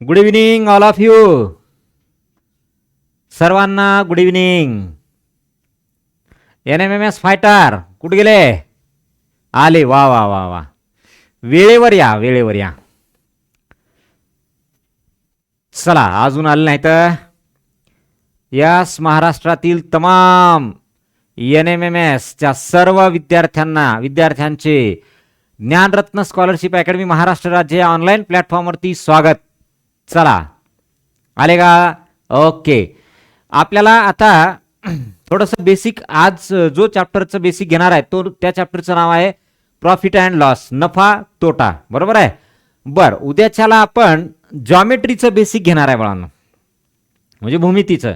Good evening all of you. सर्वांना good evening. NMMS fighter कुठे गेले? आले. वा वा वा वा. वेळेवर या, वेळेवर या. चला, अजून आले नाही तर यस, महाराष्ट्रातील तमाम NMMSच्या सर्व विद्यार्थ्यांचे ज्ञानरत्न स्कॉलरशिप अकॅडमी महाराष्ट्र राज्य या ऑनलाईन प्लॅटफॉर्मवरती स्वागत. चला, आले का? ओके. आपल्याला आता थोडंसं बेसिक, आज जो चॅप्टरचं बेसिक घेणार आहे तो त्या चॅप्टरचं नाव आहे प्रॉफिट अँड लॉस, नफा तोटा. बरोबर आहे? बरं, उद्याच्याला आपण जॉमेट्रीचं बेसिक घेणार आहे बाळांनो, म्हणजे भूमितीचं.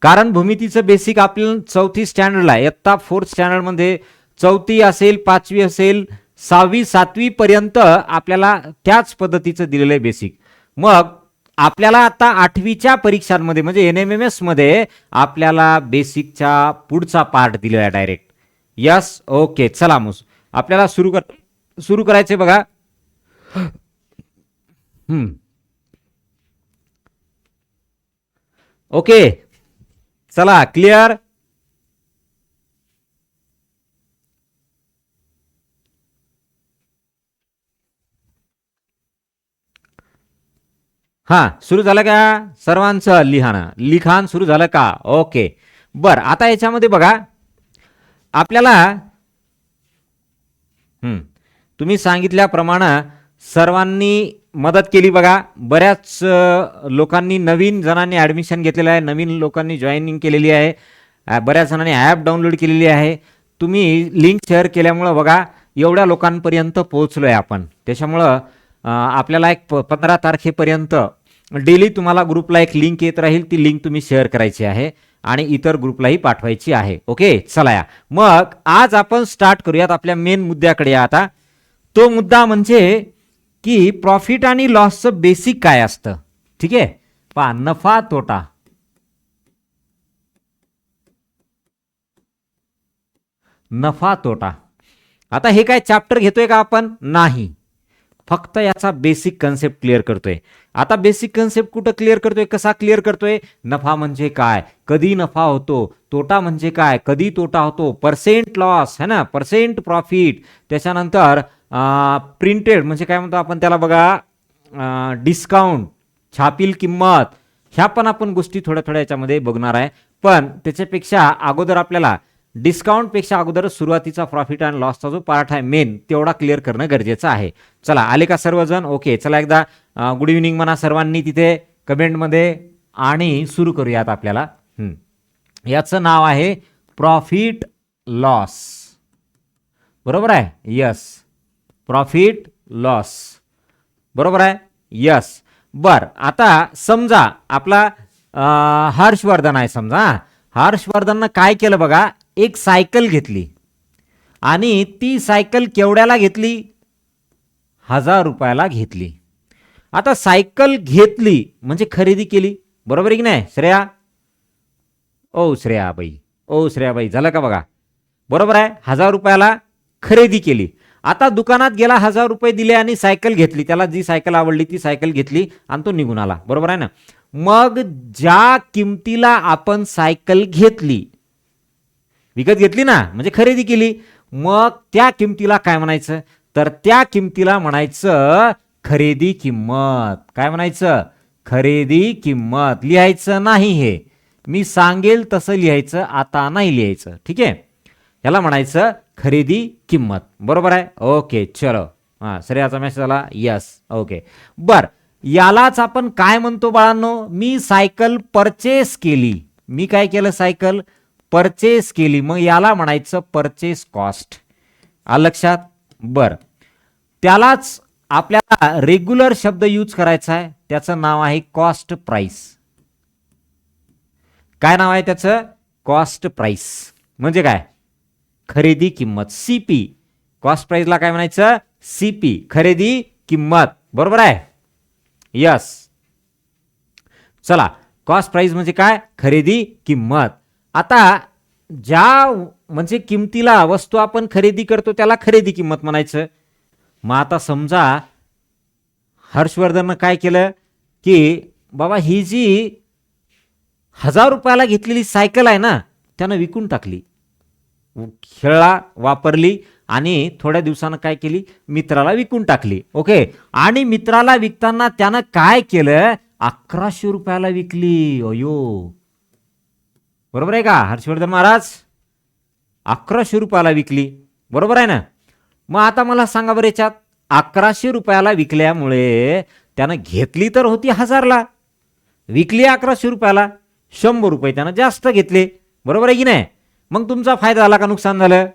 कारण भूमितीचं बेसिक आपल्याला 4थी स्टँडर्डला, इयत्ता 4th स्टँडर्डमध्ये 4थी असेल, 5वी असेल, 6वी 7वी पर्यंत आपल्याला त्याच पद्धतीचं दिलेलं आहे बेसिक. मग आपल्याला आता 8वीच्या परीक्षांमध्ये म्हणजे NMMS मध्ये आपल्याला बेसिकच्या पुढचा पार्ट दिलेला आहे डायरेक्ट. Yes, okay. चला मग आपल्याला सुरू करायचे बघा. ओके, चला, क्लिअर. हां, सुरू झालं का सर्वांचं? लिखाण सुरू झालं का? ओके. बर, आता याच्यामध्ये बघा आपल्याला तुम्ही सांगितल्याप्रमाणे सर्वांनी मदत केली बघा. बऱ्याच लोकांनी, नवीन जणांनी ॲडमिशन घेतलेलं आहे, नवीन लोकांनी जॉईनिंग केलेली आहे, बऱ्याच जणांनी ॲप डाउनलोड केलेली आहे. तुम्ही लिंक शेअर केल्यामुळं बघा एवढ्या लोकांपर्यंत पोहोचलो आहे आपण. त्याच्यामुळं आपल्याला एक 15 तारखेपर्यंत डेली तुम्हाला ग्रुपला एक लिंक येत राहील, ती लिंक तुम्ही शेअर करायची आहे आणि इतर ग्रुपलाही पाठवायची आहे. ओके, चला या मग आज आपण स्टार्ट करूयात आपल्या मेन मुद्द्याकडे. आता तो मुद्दा म्हणजे की प्रॉफिट आणि लॉसचं बेसिक काय असतं. ठीक आहे, पहा, नफा तोटा. नफा तोटा. आता हे काय चॅप्टर घेतोय का आपण? नाही, फक्त याचा बेसिक कन्सेप्ट क्लिअर करतोय. आता बेसिक कन्सेप्ट कुठं क्लिअर करतोय, कसा क्लिअर करतोय? नफा म्हणजे काय, कधी नफा होतो, तोटा म्हणजे काय, कधी तोटा होतो, पर्सेंट लॉस है ना, पर्सेंट प्रॉफिट. त्याच्यानंतर प्रिंटेड म्हणजे काय म्हणतो आपण त्याला बघा, डिस्काउंट, छापील किंमत. ह्या पण आपण गोष्टी थोड्या थोड्या याच्यामध्ये बघणार आहे. पण त्याच्यापेक्षा अगोदर आपल्याला डिस्काउंटपेक्षा अगोदर सुरुवातीचा प्रॉफिट अँड लॉसचा जो पार्ट आहे मेन, तेवढा क्लिअर करणं गरजेचं आहे. चला, आले का सर्वजण? ओके, चला एकदा गुड इव्हनिंग म्हणा सर्वांनी तिथे कमेंटमध्ये आणि सुरू करूयात. आपल्याला याचं नाव आहे प्रॉफिट लॉस. बरोबर आहे? Yes, profit loss. बरोबर आहे? यस. बर, आता समजा आपला हर्षवर्धन आहे. समजा हर्षवर्धननं काय केलं बघा, एक सायकल घेतली आणि ती सायकल केवढ्याला घेतली? 1000 रुपयाला घेतली. आता सायकल घेतली म्हणजे खरेदी केली. बरोबर आहे की नाही श्रेया? ओ श्रेयाबाई, झालं का बघा? बरोबर आहे, 1000 रुपयाला खरेदी केली. आता दुकानात गेला, 1000 रुपये दिले आणि सायकल घेतली. त्याला जी सायकल आवडली ती सायकल घेतली आणि तो निघून आला. बरोबर आहे ना? मग ज्या किमतीला आपण सायकल घेतली, विकत घेतली ना, म्हणजे खरेदी केली, मग त्या किमतीला काय म्हणायचं? तर त्या किमतीला म्हणायचं खरेदी किंमत. काय म्हणायचं? खरेदी किंमत. लिहायचं नाही, हे मी सांगेल तसं लिहायचं, आता नाही लिहायचं. ठीक आहे, याला म्हणायचं खरेदी किंमत. बरोबर आहे? ओके, चलो. हां, श्रेयाचा मेसेज आला. Yes, okay. बर, यालाच आपण काय म्हणतो बाळांनो? मी सायकल परचेस केली. मी काय केलं? सायकल परचेस केली. मग याला म्हणायचं परचेस कॉस्ट. आलं लक्षात? बर, त्यालाच आपल्याला रेग्युलर शब्द यूज करायचा आहे. त्याचं नाव आहे कॉस्ट प्राइस. काय नाव आहे त्याचं? Cost price. म्हणजे काय? खरेदी किंमत. CP. कॉस्ट प्राइसला काय म्हणायचं? CP, खरेदी किंमत. बरोबर आहे? यस. चला, कॉस्ट प्राइस म्हणजे काय? खरेदी किंमत. आता ज्या म्हणजे किमतीला वस्तू आपण खरेदी करतो त्याला खरेदी किंमत म्हणायचं. मग आता समजा हर्षवर्धननं काय केलं? की बाबा ही जी 1000 रुपयाला घेतलेली सायकल आहे ना, त्यानं विकून टाकली, खेळला, वापरली आणि थोड्या दिवसानं काय केली, मित्राला विकून टाकली. ओके. आणि मित्राला विकताना त्यानं काय केलं, 1100 रुपयाला विकली. अयो, बरोबर आहे का हर्षवर्धन महाराज? 1100 रुपयाला विकली, बरोबर आहे ना? मग आता मला सांगा बरं, याच्यात 1100 रुपयाला विकल्यामुळे त्यानं घेतली तर होती 1000ला, विकली 1100 रुपयाला, 100 रुपये त्यानं जास्त घेतले, बरोबर आहे की नाही? मग तुमचा फायदा झाला का नुकसान झालं?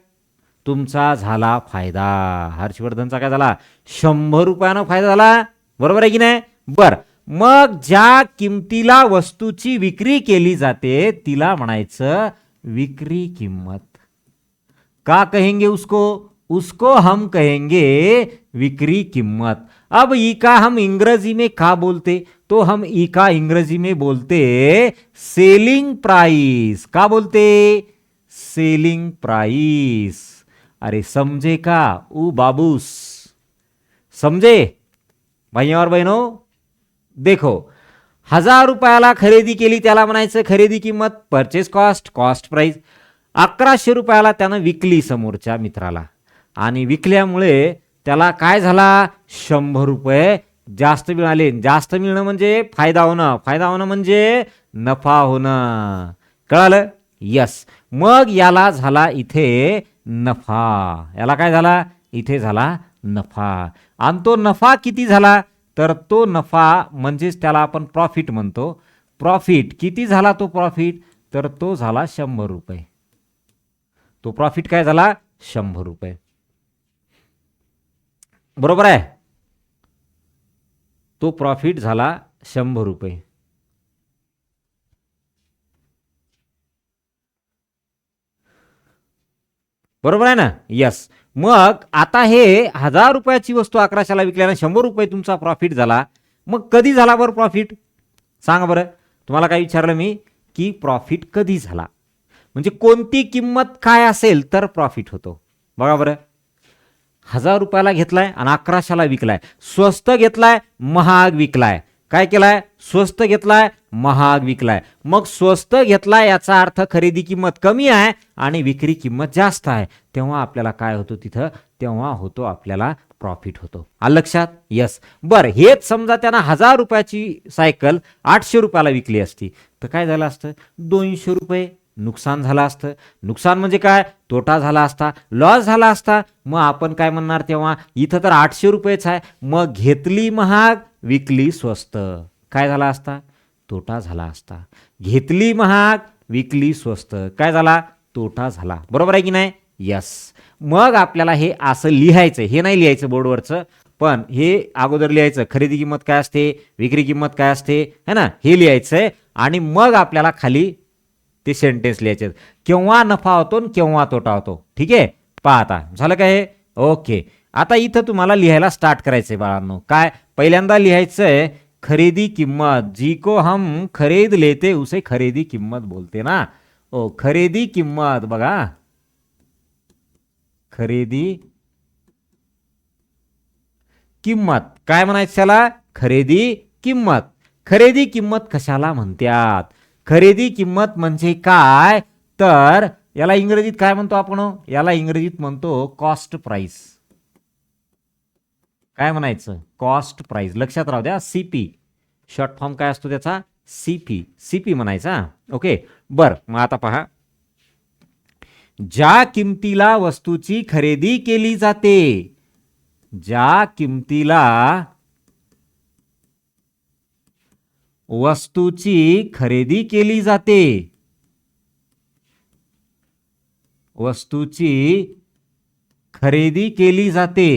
तुमचा झाला फायदा. हर्षवर्धनचा काय झाला? 100 रुपयानं फायदा झाला, बरोबर आहे की नाही? बर, मग ज्या किमतीला वस्तूची विक्री केली जाते तिला म्हणायचं विक्री किंमत. का कहेंगे उसको? उसको हम कहेंगे विक्री कीमत. अब ई का हम इंग्रजी में का बोलते? तो हम ई का इंग्रजी में बोलते सेलिंग प्राइस. का बोलते? Selling price. अरे समझे का ऊ बाबूस? समझे भाइयों और बहनों? देखो, 1000 रुपयाला खरेदी केली त्याला म्हणायचं खरेदी किंमत, परचेस कॉस्ट, कॉस्ट प्राइस. 1100 रुपयाला त्यानं विकली समोरच्या मित्राला आणि विकल्यामुळे त्याला काय झाला, 100 रुपये जास्त मिळाले. जास्त मिळणं म्हणजे फायदा होणं, फायदा होणं म्हणजे नफा होणं. कळालं? यस. मग याला झाला इथे नफा. याला काय झाला? इथे झाला नफा. आणि तो नफा किती झाला? तर तो नफा म्हणजेच त्याला आपण प्रॉफिट म्हणतो. प्रॉफिट किती झाला? तो प्रॉफिट तर तो झाला 100 रुपये. तो प्रॉफिट काय झाला? 100 रुपये. बरोबर आहे? तो प्रॉफिट झाला 100 रुपये. बरोबर आहे ना? यस. मग आता हे 1000 रुपयाची वस्तू 1100ला विकल्यानं 100 रुपये तुमचा प्रॉफिट झाला. मग कधी झाला बरं प्रॉफिट? सांगा बरं. तुम्हाला काय विचारलं मी की प्रॉफिट कधी झाला, म्हणजे कोणती किंमत काय असेल तर प्रॉफिट होतो. बघा बरं, 1000 रुपयाला घेतलाय आणि 1100ला विकलाय. स्वस्त घेतलाय, महाग विकलाय. काय केलाय? स्वस्त घेतलाय, महाग विकलाय. मग स्वस्त घेतलाय याचा अर्थ खरेदी किंमत कमी आहे आणि विक्री किंमत जास्त आहे. तेव्हा आपल्याला काय होतो तिथं? तेव्हा होतो आपल्याला प्रॉफिट होतो. आलं लक्षात? यस. बरं, हेच समजा त्यांना 1000 रुपयाची सायकल 800 रुपयाला विकली असती तर काय झालं असतं? 200 रुपये नुकसान झालं असतं. नुकसान म्हणजे काय? तोटा झाला असता, लॉस झाला असता. मग आपण काय म्हणणार तेव्हा? इथं तर 800 रुपयेच आहे, मग घेतली महाग, विकली स्वस्त. काय झाला असता? तोटा झाला असता. घेतली महाग, विकली स्वस्त. काय झाला? तोटा झाला. बरोबर आहे की नाही? यस. मग आपल्याला हे असं लिहायचं. हे नाही लिहायचं बोर्डवरचं, पण हे अगोदर लिहायचं. खरेदी किंमत काय असते, विक्री किंमत काय असते, है ना, हे लिहायचंय. आणि मग आपल्याला खाली ते सेंटेन्स लिहायचे, केव्हा नफा होतो आणि केव्हा तोटा होतो. ठीक आहे? पहा आता झालं काय? ओके. आता इथं तुम्हाला लिहायला स्टार्ट करायचंय बाळांनो. काय? पहिल्यांदा लिहायचंय खरेदी किंमत. जी को हम खरीद लेते उसे खरेदी किंमत बोलते ना. ओ, खरेदी किंमत. बघा, खरेदी किंमत काय म्हणायचं त्याला? खरेदी किंमत. खरेदी किंमत कशाला म्हणतात? खरेदी किंमत म्हणजे काय? तर याला इंग्रजीत काय म्हणतो आपण? याला इंग्रजीत म्हणतो कॉस्ट प्राइस. काय म्हणायचं? Cost price. लक्षात राहू द्या, सीपी शॉर्ट फॉर्म काय असतो त्याचा? सीपी. सीपी म्हणायचा. ओके. बर, मग आता पहा, ज्या किमतीला वस्तूची खरेदी केली जाते, ज्या किमतीला वस्तूची खरेदी केली जाते, वस्तूची खरेदी केली जाते,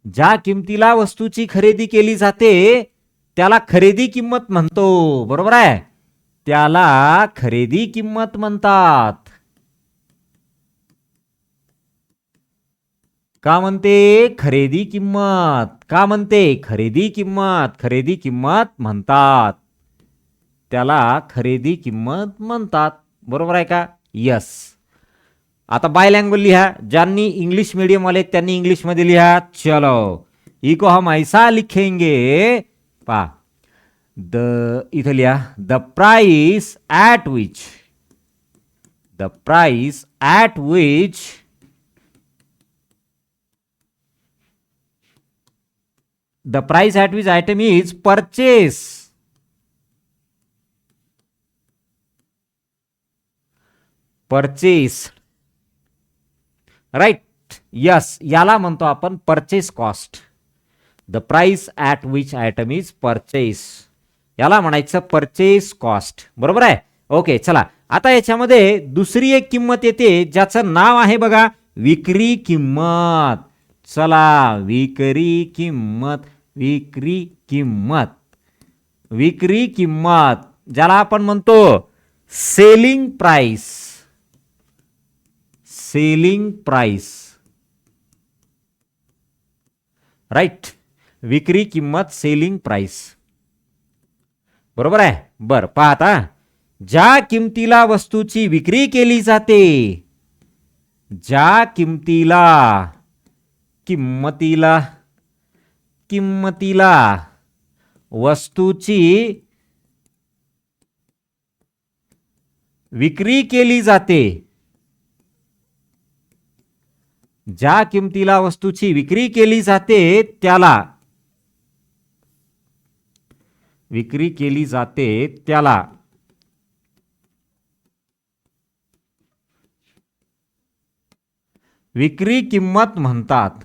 ज्या किमतीला वस्तूची खरेदी केली जाते त्याला खरेदी किंमत म्हणतो. बरोबर आहे? त्याला खरेदी किंमत म्हणतात. का म्हणते? खरेदी किंमत. का म्हणते? खरेदी किंमत. खरेदी किंमत म्हणतात. त्याला खरेदी किंमत म्हणतात. बरोबर आहे का? यस. आता बायलँग्वेज लिहा, ज्यांनी इंग्लिश मीडियम वाले त्यांनी इंग्लिश मध्ये लिहा. चलो इको हम ऐसा लिखेंगे, पा इथं लिहा the price at which, the price at which the price at which item is purchased. Right, yes, याला म्हणतो आपण purchase cost. The price at which item is purchase, याला म्हणायचं परचेस कॉस्ट. बरोबर आहे. ओके, चला आता याच्यामध्ये दुसरी एक किंमत येते ज्याचं नाव आहे बघा विक्री किंमत. चला विक्री किंमत, विक्री किंमत, विक्री किंमत, ज्याला आपण म्हणतो selling price, selling price. Right, विक्री किंमत, सेलिंग प्राइस. बरोबर आहे. बर, पहा आता, ज्या किमतीला वस्तूची विक्री केली जाते, ज्या किमतीला, किंमतीला, किंमतीला वस्तूची विक्री केली जाते, ज्या किमतीला वस्तूची विक्री केली जाते त्याला, विक्री केली जाते त्याला विक्री किंमत म्हणतात.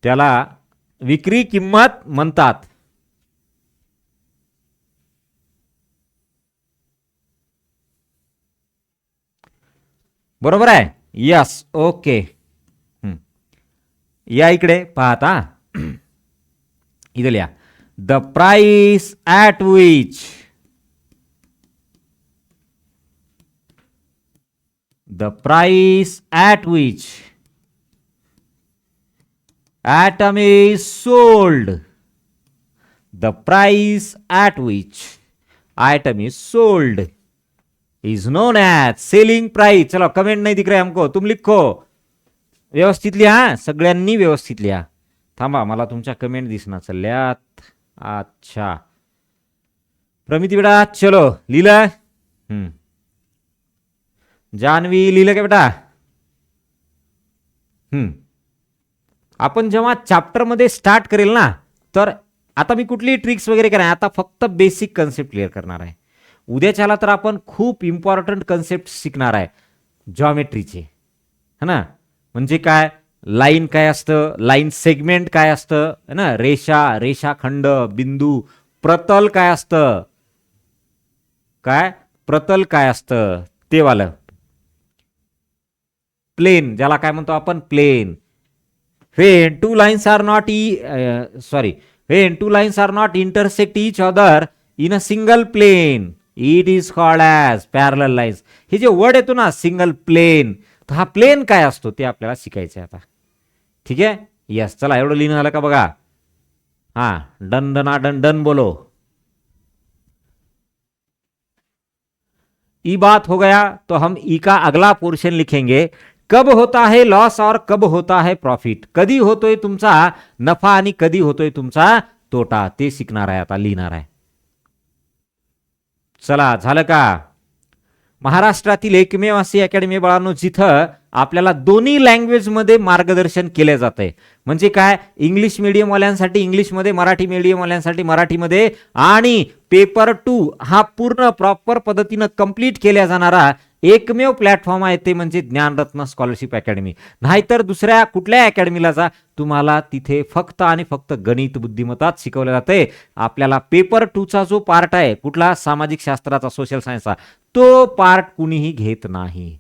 त्याला विक्री किंमत म्हणतात. बरोबर आहे. Yes, okay. या इकडे पाहता, इथे लिहा the price at which, the price at which atom is sold, the price at which item is sold is known as selling price. चलो कमेंट नहीं दिख रहा है हमको, तुम लिखो, व्यवस्थित लिहा, सगळ्यांनी व्यवस्थित लिहा. थांबा, मला तुमच्या कमेंट दिसना चालल्यात. अच्छा प्रमिती बेटा, चलो लिहिलं. जानवी लिहिलं का बेटा? आपण जेव्हा चॅप्टर मध्ये स्टार्ट करेल ना, तर आता मी कुठली ट्रिक्स वगैरे करणार, आता फक्त बेसिक कन्सेप्ट क्लिअर करणार आहे. उद्याच्याला तर आपण खूप इम्पॉर्टंट कन्सेप्ट शिकणार आहे जॉमेट्रीचे, है ना. म्हणजे काय, लाईन काय असतं, लाईन सेगमेंट काय असतं, है ना, रेषा, रेषाखंड, बिंदू, प्रतल काय असतं, काय प्रतल काय असतं ते वालं, प्लेन ज्याला काय म्हणतो आपण, plain. When two lines are not when two lines are not intersect each other in a single plane, it is called as parallel lines. हे जे वर्ड येतो ना सिंगल प्लेन, तर हा प्लेन काय असतो ते आपल्याला शिकायचं आहे आता. ठीक आहे. यस, चला एवढं लिहिणं झालं का बघा. हा, डन डना डन डन बोलो. ई बात हो गया, तो हम ई का अगला पोर्शन लिखेंगे. कब होता है लॉस और कब होता है प्रॉफिट, कधी होतोय तुमचा नफा आणि कधी होतोय तुमचा तोटा, ते शिकणार आहे आता, लिहिणार आहे. चला झालं का. महाराष्ट्रातील एकमेव अशी अकॅडमी बाळांनो जिथं आपल्याला दोन्ही लँग्वेज मध्ये मार्गदर्शन केले जाते. म्हणजे काय, इंग्लिश मीडियम वाल्यांसाठी इंग्लिशमध्ये, मराठी मीडियम वाल्यांसाठी मराठीमध्ये, आणि पेपर 2 हा पूर्ण प्रॉपर पद्धतीनं कंप्लीट केला जाणारा एकमेव प्लॅटफॉर्म आहे ते म्हणजे ज्ञानरत्न स्कॉलरशिप अकॅडमी. नाहीतर दुसऱ्या कुठल्या अकॅडमीला जा, तुम्हाला तिथे फक्त आणि फक्त गणित बुद्धिमत्ताच शिकवले जाते. आपल्याला पेपर 2चा जो पार्ट आहे कुठला, सामाजिक शास्त्राचा, सोशल सायन्सचा, तो पार्ट कुणीही घेत नाही.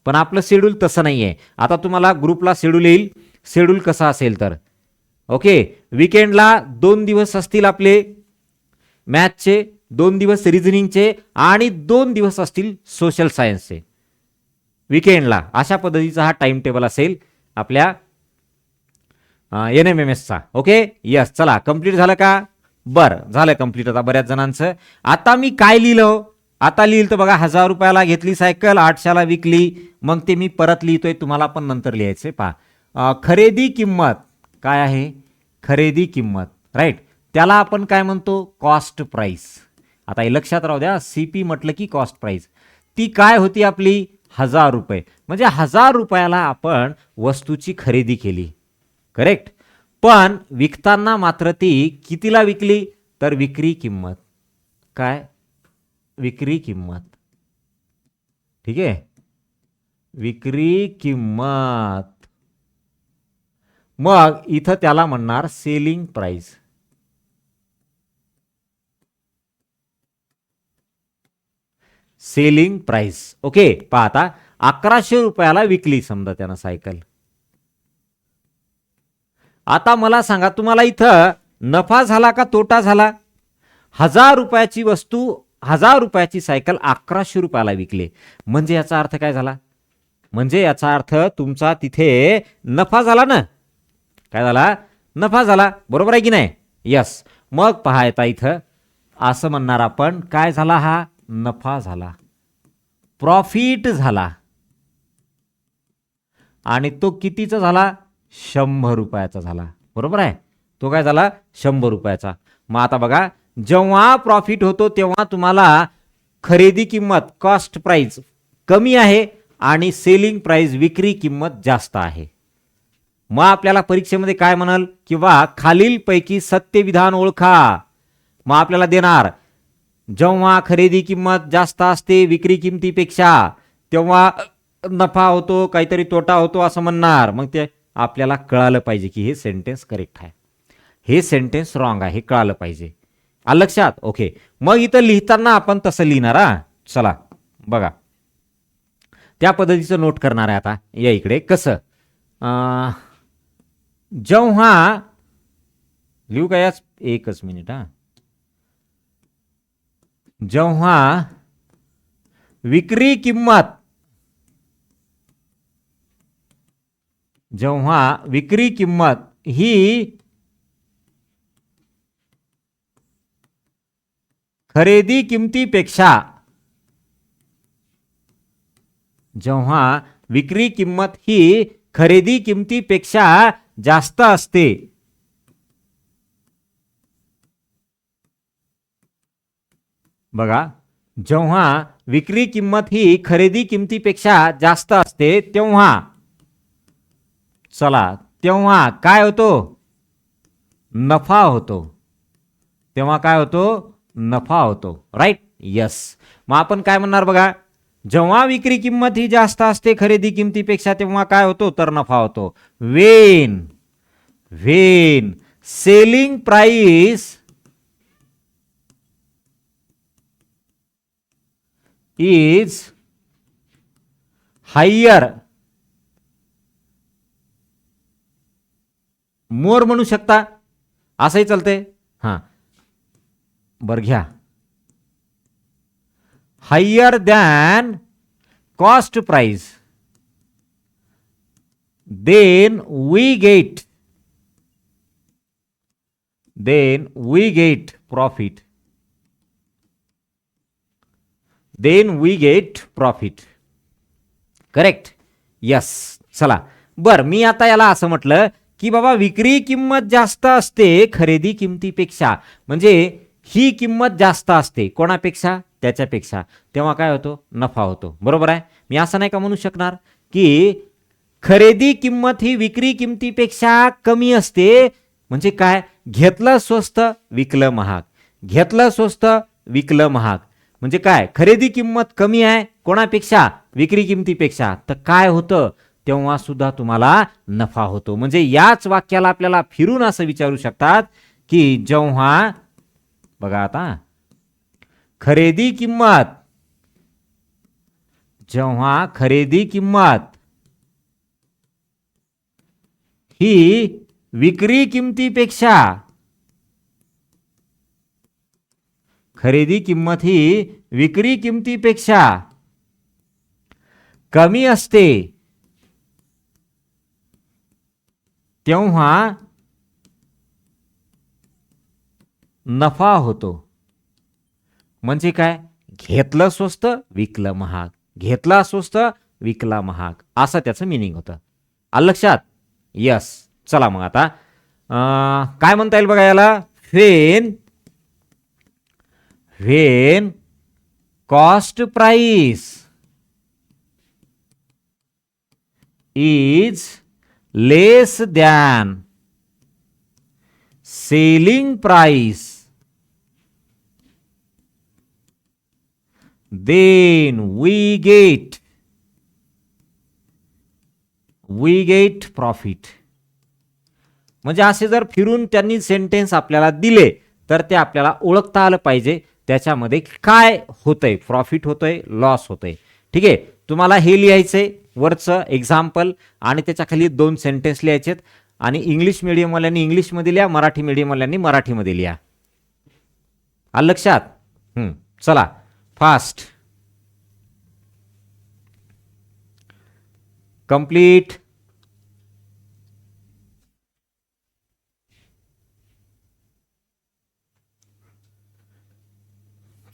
पण आपलं शेड्यूल तसं नाहीये. आता तुम्हाला ग्रुपला शेड्यूल येईल. शेड्यूल कसा असेल तर, ओके, विकेंडला 2 दिवस असतील आपले मॅथचे, 2 दिवस रिझनिंगचे, आणि 2 दिवस असतील सोशल सायन्सचे विकेंडला. अशा पद्धतीचा हा टाइम टेबल असेल आपल्या NMMSचा. Okay, yes. चला, कंप्लीट झालं का? बरं, झालं कंप्लीट आता बऱ्याच जणांचं. आता मी काय लिहिलं? आता लिहिलं तर बघा, 1000 रुपयाला घेतली सायकल, 800ला विकली. मग ते मी परत लिहितोय, तुम्हाला पण नंतर लिहायचे. पहा, खरेदी किंमत काय आहे? खरेदी किंमत, राईट. त्याला आपण काय म्हणतो? Cost price. आता हे लक्षात राहू द्या, CP म्हटलं की कॉस्ट प्राइस. ती काय होती आपली? 1000 रुपये. म्हणजे 1000 रुपयाला आपण वस्तूची खरेदी केली, करेक्ट. पण विकताना मात्र ती कितीला विकली? तर विक्री किंमत. काय? विक्री किंमत. ठीक आहे, विक्री किंमत. मग इथं त्याला म्हणणार selling price. Selling price. Okay, पहा आता 1100 रुपयाला विकली समजा त्यानं सायकल. आता मला सांगा, तुम्हाला इथं नफा झाला का तोटा झाला? 1000 रुपयाची वस्तू, 1000 रुपयाची सायकल 1100 रुपयाला विकले. म्हणजे याचा अर्थ काय झाला? म्हणजे याचा अर्थ तुमचा तिथे नफा झाला ना? काय झाला? नफा झाला. बरोबर आहे की नाही? यस. मग पहा, येता इथं असं म्हणणार आपण, काय झाला? हा नफा झाला, प्रॉफिट झाला. आणि तो कितीचा झाला? 100 रुपयाचा झाला. बरोबर आहे? तो काय झाला? 100 रुपयाचा. मग आता बघा, जेव्हा प्रॉफिट होतो तेव्हा तुम्हाला खरेदी किंमत, कॉस्ट प्राइस कमी आहे आणि सेलिंग प्राइस, विक्री किंमत जास्त आहे. मग आपल्याला परीक्षेमध्ये काय म्हणाल? किंवा खालीलपैकी सत्य विधान ओळखा. मग आपल्याला देणार, जेव्हा खरेदी किंमत जास्त असते विक्री किमतीपेक्षा तेव्हा नफा होतो, काहीतरी तोटा होतो असं म्हणणार. मग ते आपल्याला कळालं पाहिजे की हे सेंटेन्स करेक्ट आहे, हे सेंटेन्स रॉंग आहे, हे कळालं पाहिजे. आलं लक्षात? ओके. मग इथं लिहिताना आपण तसं लिहिणार. चला बघा, त्या पद्धतीचं नोट करणार आहे. आता या इकडे कसं, जेव्हा लिहू का? याच एकच मिनिट. जेव्हा विक्री किंमत, जेव्हा विक्री किंमत ही खरेदी किमतीपेक्षा, जेव्हा विक्री किंमत ही खरेदी किमतीपेक्षा जास्त असते, बघा, जेव्हा विक्री किंमत ही खरेदी किमतीपेक्षा जास्त असते तेव्हा, चला, तेव्हा काय होतो? नफा होतो. तेव्हा काय होतो? नफा होतो. राईट? यस. मग आपण काय म्हणणार बघा, जेव्हा विक्री किंमत ही जास्त असते खरेदी किमतीपेक्षा तेव्हा काय होतो? तर नफा होतो. When selling price is higher, more म्हणू शकता, असंही चालते. हां, बरं घ्या, higher than cost price, then we get profit. Correct? Yes. चला, बर, मी आता याला असं म्हटलं की बाबा विक्री किंमत जास्त असते खरेदी किमतीपेक्षा, म्हणजे ही किंमत जास्त असते कोणापेक्षा? त्याच्यापेक्षा. तेव्हा काय होतो? नफा होतो. बरोबर आहे? मी असं नाही का म्हणू शकणार की खरेदी किंमत ही विक्री किमतीपेक्षा कमी असते, म्हणजे काय? घेतलं स्वस्त विकलं महाग, घेतलं स्वस्त विकलं महाग, म्हणजे काय? खरेदी किंमत कमी आहे कोणापेक्षा? विक्री किमतीपेक्षा. तर काय होतं? तेव्हा सुद्धा तुम्हाला नफा होतो. म्हणजे याच वाक्याला आपल्याला फिरून असं विचारू शकतात की जेव्हा, बघा आता, खरेदी किंमत, जेव्हा खरेदी किंमत ही विक्री किमतीपेक्षा, खरेदी किंमत ही विक्री किमतीपेक्षा कमी असते तेव्हा नफा होतो. म्हणजे काय, घेतलं स्वस्त विकलं महाग, घेतला स्वस्त विकला महाग, असं त्याचं मिनिंग होतं. आलं लक्षात? यस. चला मग आता काय म्हणता येईल बघा याला. When when cost price is less than selling price then we get profit. म्हणजे असे जर फिरून त्यांनी सेंटेन्स आपल्याला दिले तर ते आपल्याला ओळखता आलं पाहिजे त्याच्यामध्ये काय होतंय, प्रॉफिट होतंय, लॉस होतंय. ठीक आहे, तुम्हाला हे लिहायचंय वरचं एक्झाम्पल आणि त्याच्या खाली 2 सेंटेन्स लिहायचेत आणि इंग्लिश मीडियमवाल्यांनी इंग्लिशमध्ये लिहा, मराठी मीडियमवाल्यांनी मराठीमध्ये लिहा. आलं लक्षात? चला फास्ट कंप्लीट.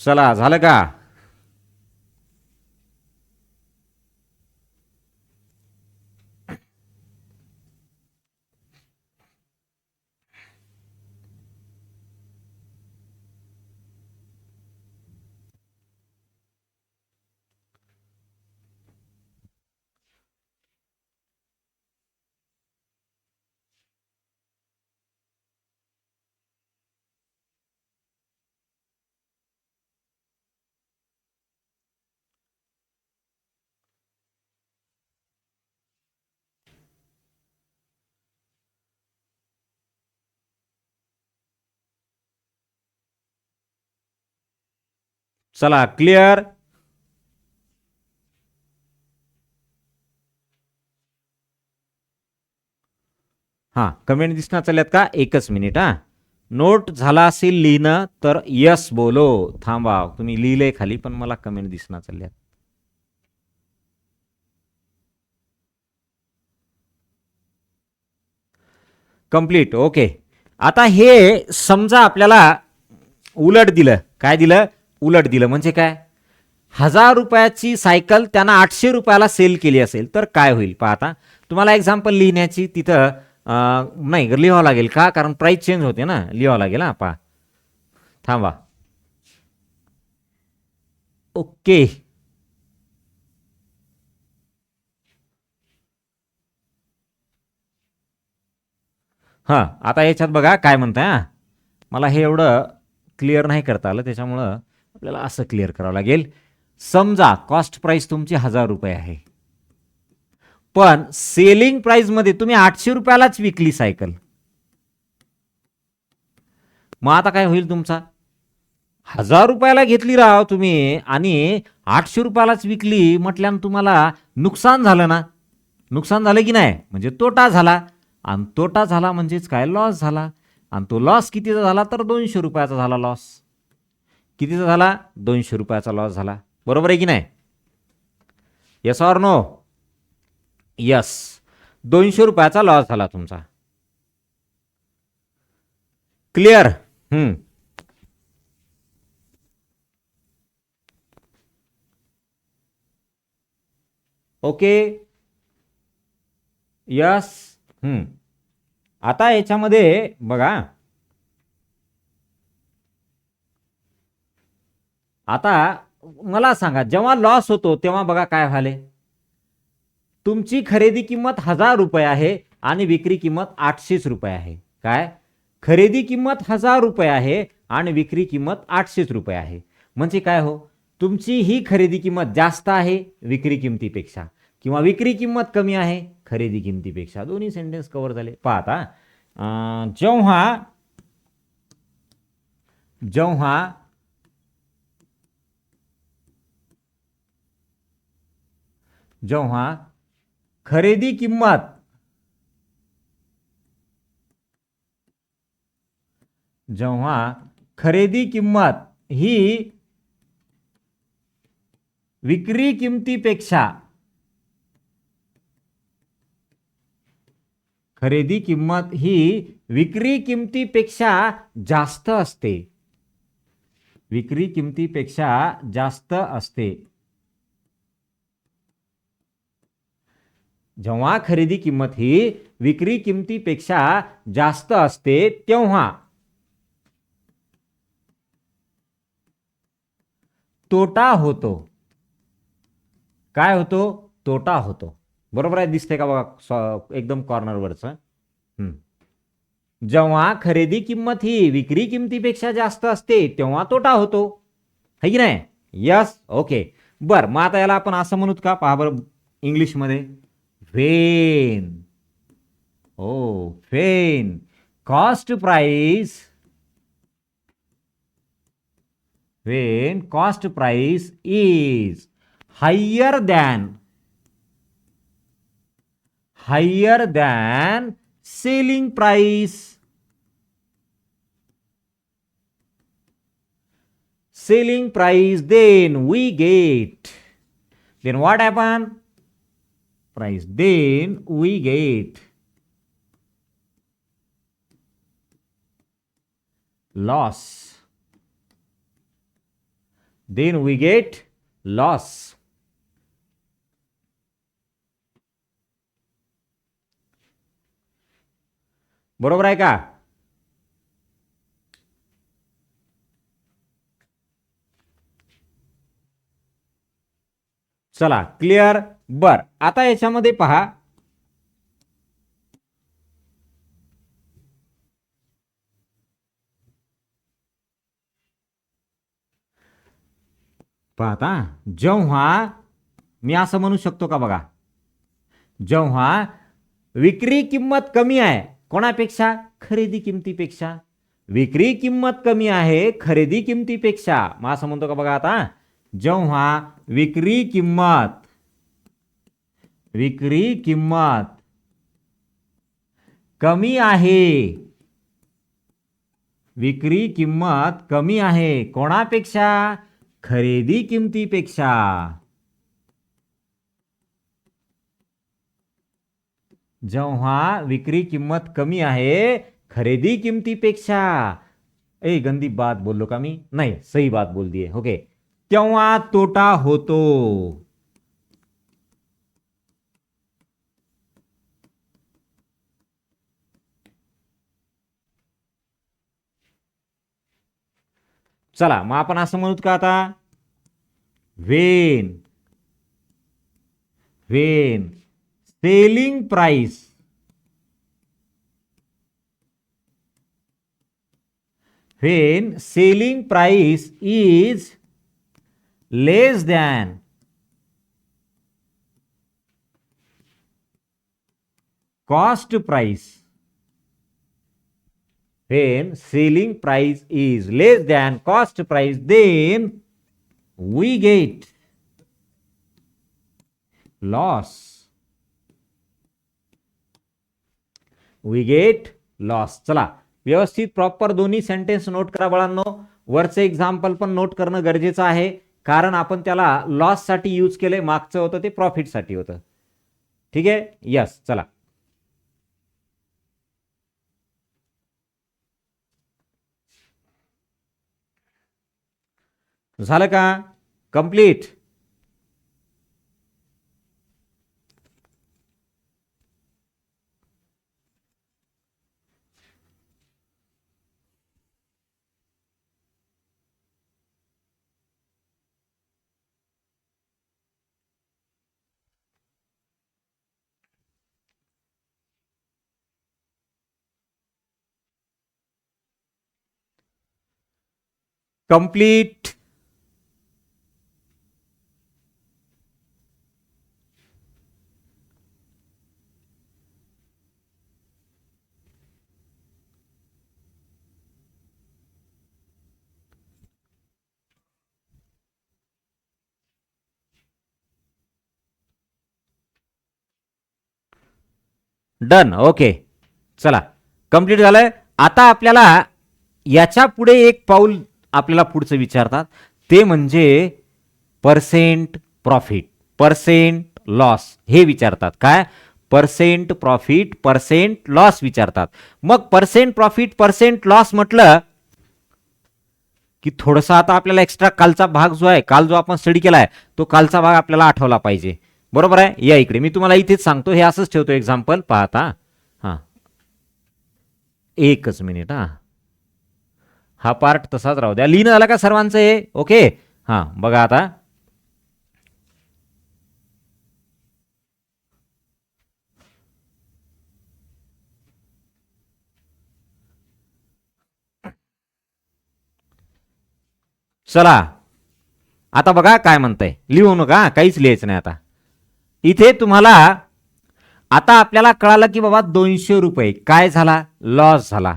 चला झालं का? चला क्लिअर. हां, कमेंट दिसणार चालल्यात का? एकच मिनिट. नोट झाला असेल लिहिणं तर यस बोलो. थांबा, तुम्ही लिहिलंय खाली पण मला कमेंट दिसणार चालल्यात. कंप्लीट. ओके. आता हे समजा आपल्याला उलट दिलं. काय दिलं? उलट दिलं. म्हणजे काय, 1000 रुपयाची सायकल त्यांना 800 रुपयाला सेल केली असेल तर काय होईल पहा. आता तुम्हाला एक्झाम्पल लिहिण्याची तिथं नाही लिहावं लागेल का, कारण प्राइस चेंज होते ना, लिहावं लागेल. पहा थांबा. ओके. हां, आता याच्यात बघा काय म्हणताय. मला हे एवढं क्लिअर नाही करता आलं त्याच्यामुळं आपल्याला असं क्लिअर करावं लागेल. समजा कॉस्ट प्राइस तुमची 1000 रुपये आहे पण सेलिंग प्राइस मध्ये तुम्ही 800 रुपयालाच विकली सायकल. मग आता काय होईल तुमचा, 1000 रुपयाला घेतली राव तुम्ही आणि 800 रुपयालाच विकली म्हटल्यानं तुम्हाला नुकसान झालं ना. नुकसान झालं की नाही, म्हणजे तोटा झाला. आणि तोटा झाला म्हणजेच काय, लॉस झाला. आणि तो लॉस कितीचा झाला तर 200 रुपयाचा झाला लॉस. कितीचा झाला? 200 रुपयाचा लॉस झाला. बरोबर आहे की नाही? Yes or no? यस. 200 रुपयाचा लॉस झाला तुमचा. क्लिअर? ओके. यस. आता याच्यामध्ये बघा, आता मला सांगा जेव्हा लॉस होतो तेव्हा बघा काय व्हायले. तुमची खरेदी किंमत 1000 रुपये आहे आणि विक्री किंमत 800 रुपये आहे. काय, खरेदी किंमत 1000 रुपये आहे आणि विक्री किंमत 800 रुपये आहे. म्हणजे काय हो, तुमची ही खरेदी किंमत जास्त आहे विक्री किमतीपेक्षा, किंवा विक्री किंमत कमी आहे खरेदी किमतीपेक्षा. दोन्ही सेंटेन्स कव्हर झाले. पहा आता, जेव्हा जेव्हा जेव्हा खरेदी किंमत ही विक्री किमतीपेक्षा खरेदी किंमत ही विक्री किमतीपेक्षा जास्त असते. विक्री किमतीपेक्षा जास्त असते. जेव्हा खरेदी किंमत ही विक्री किमतीपेक्षा जास्त असते तेव्हा तोटा होतो. काय होतो? तोटा होतो. बरोबर आहे, दिसते का बघा एकदम कॉर्नरवरचं. जेव्हा खरेदी किंमत ही विक्री किमतीपेक्षा जास्त असते तेव्हा तोटा होतो, है की नाही? Yes, okay. बर, मग आता याला आपण असं म्हणूत का? पहा बरं इंग्लिशमध्ये, when, oh when cost price, when cost price is higher than selling price, then we get, then what happen? Price, then we get loss, then we get loss. बरोबर आहे का? चला, क्लिअर. बर, आता याच्यामध्ये पहा, पाहता, जेव्हा मी असं म्हणू शकतो का बघा, जेव्हा विक्री किंमत कमी आहे कोणापेक्षा? खरेदी किमतीपेक्षा. विक्री किंमत कमी आहे खरेदी किमतीपेक्षा. मग असं म्हणतो का बघा आता, जेव्हा विक्री किंमत कमी आहे, विक्री किंमत कमी आहे कोणापेक्षा? खरेदी किमतीपेक्षा. जेव्हा विक्री किंमत कमी आहे खरेदी किमतीपेक्षा, गंदी बात बोललो का मी? नाही, सही बात बोल दिए. ओके, तेव्हा तोटा होतो. चला, मग आपण असं म्हणूत का आता, when selling price is less than cost price, when selling price is less than cost price, then we get loss. चला, व्यवस्थित प्रॉपर दोन्ही सेंटेन्स नोट करा बाळांनो. वरचं एक्झाम्पल पण नोट करणं गरजेचं आहे, कारण आपण त्याला लॉस साठी यूज केले. मागचं होतं ते प्रॉफिट साठी होतं. ठीक आहे, यस. चला, झालं का? कंप्लीट. कंप्लीट. डन. ओके, चला, कंप्लीट झालंय. आता आपल्याला याच्या पुढे एक पाऊल आपल्याला पुढचं विचारतात, ते म्हणजे पर्सेंट प्रॉफिट, पर्सेंट लॉस हे विचारतात. काय? पर्सेंट प्रॉफिट, पर्सेंट लॉस विचारतात. मग पर्सेंट प्रॉफिट, पर्सेंट लॉस म्हटलं की थोडासा आता आपल्याला एक्स्ट्रा कालचा भाग जो आहे, काल जो आपण स्टडी केलाय तो कालचा भाग आपल्याला आठवला पाहिजे. बरोबर आहे. या इकडे मी तुम्हाला इथेच सांगतो, हे असंच ठेवतो एक्झाम्पल पाहता. हां, एकच मिनिट. हा पार्ट तसाच राहू द्या. लिहिणं झालं का सर्वांचं हे? ओके. हां, बघा आता. चला आता बघा काय म्हणतंय, लिहू नका, काहीच लिहायचं नाही. आता इथे तुम्हाला आता आपल्याला कळालं की बाबा 200 रुपये काय झाला, लॉस झाला.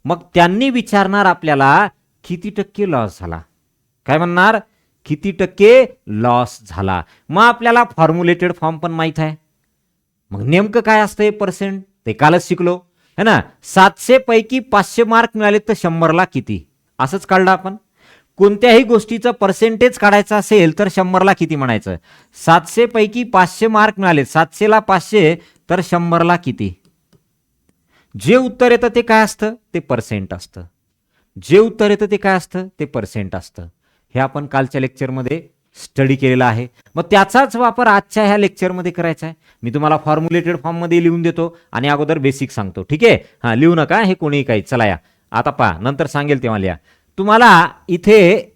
मग त्यांनी विचारणार आपल्याला किती टक्के लॉस झाला. काय म्हणणार, किती टक्के लॉस झाला. मग आपल्याला फॉर्म्युलेटेड फॉर्म पण माहित आहे. मग नेमकं काय असतंय पर्सेंट, ते कालच शिकलो है ना. 700 पैकी 500 मार्क मिळाले तर 100ला किती, असंच काढलं आपण. कोणत्याही गोष्टीचं पर्सेंटेज काढायचं असेल तर 100ला किती म्हणायचं. 700 पैकी 500 मार्क मिळाले, 700ला 500 तर 100ला किती. जे उत्तर येतं ते काय असतं, ते पर्सेंट असतं. जे उत्तर येतं ते काय असतं, ते पर्सेंट असतं. हे आपण कालच्या लेक्चरमध्ये स्टडी केलेला आहे. मग त्याचाच वापर आजच्या ह्या लेक्चरमध्ये करायचा आहे. मी तुम्हाला फॉर्म्युलेटेड फॉर्ममध्ये लिहून देतो आणि अगोदर बेसिक सांगतो. ठीक आहे. हां, लिहू नका हे कोणीही काही. चला या आता पहा, नंतर सांगेल तेव्हा लिहा. तुम्हाला इथे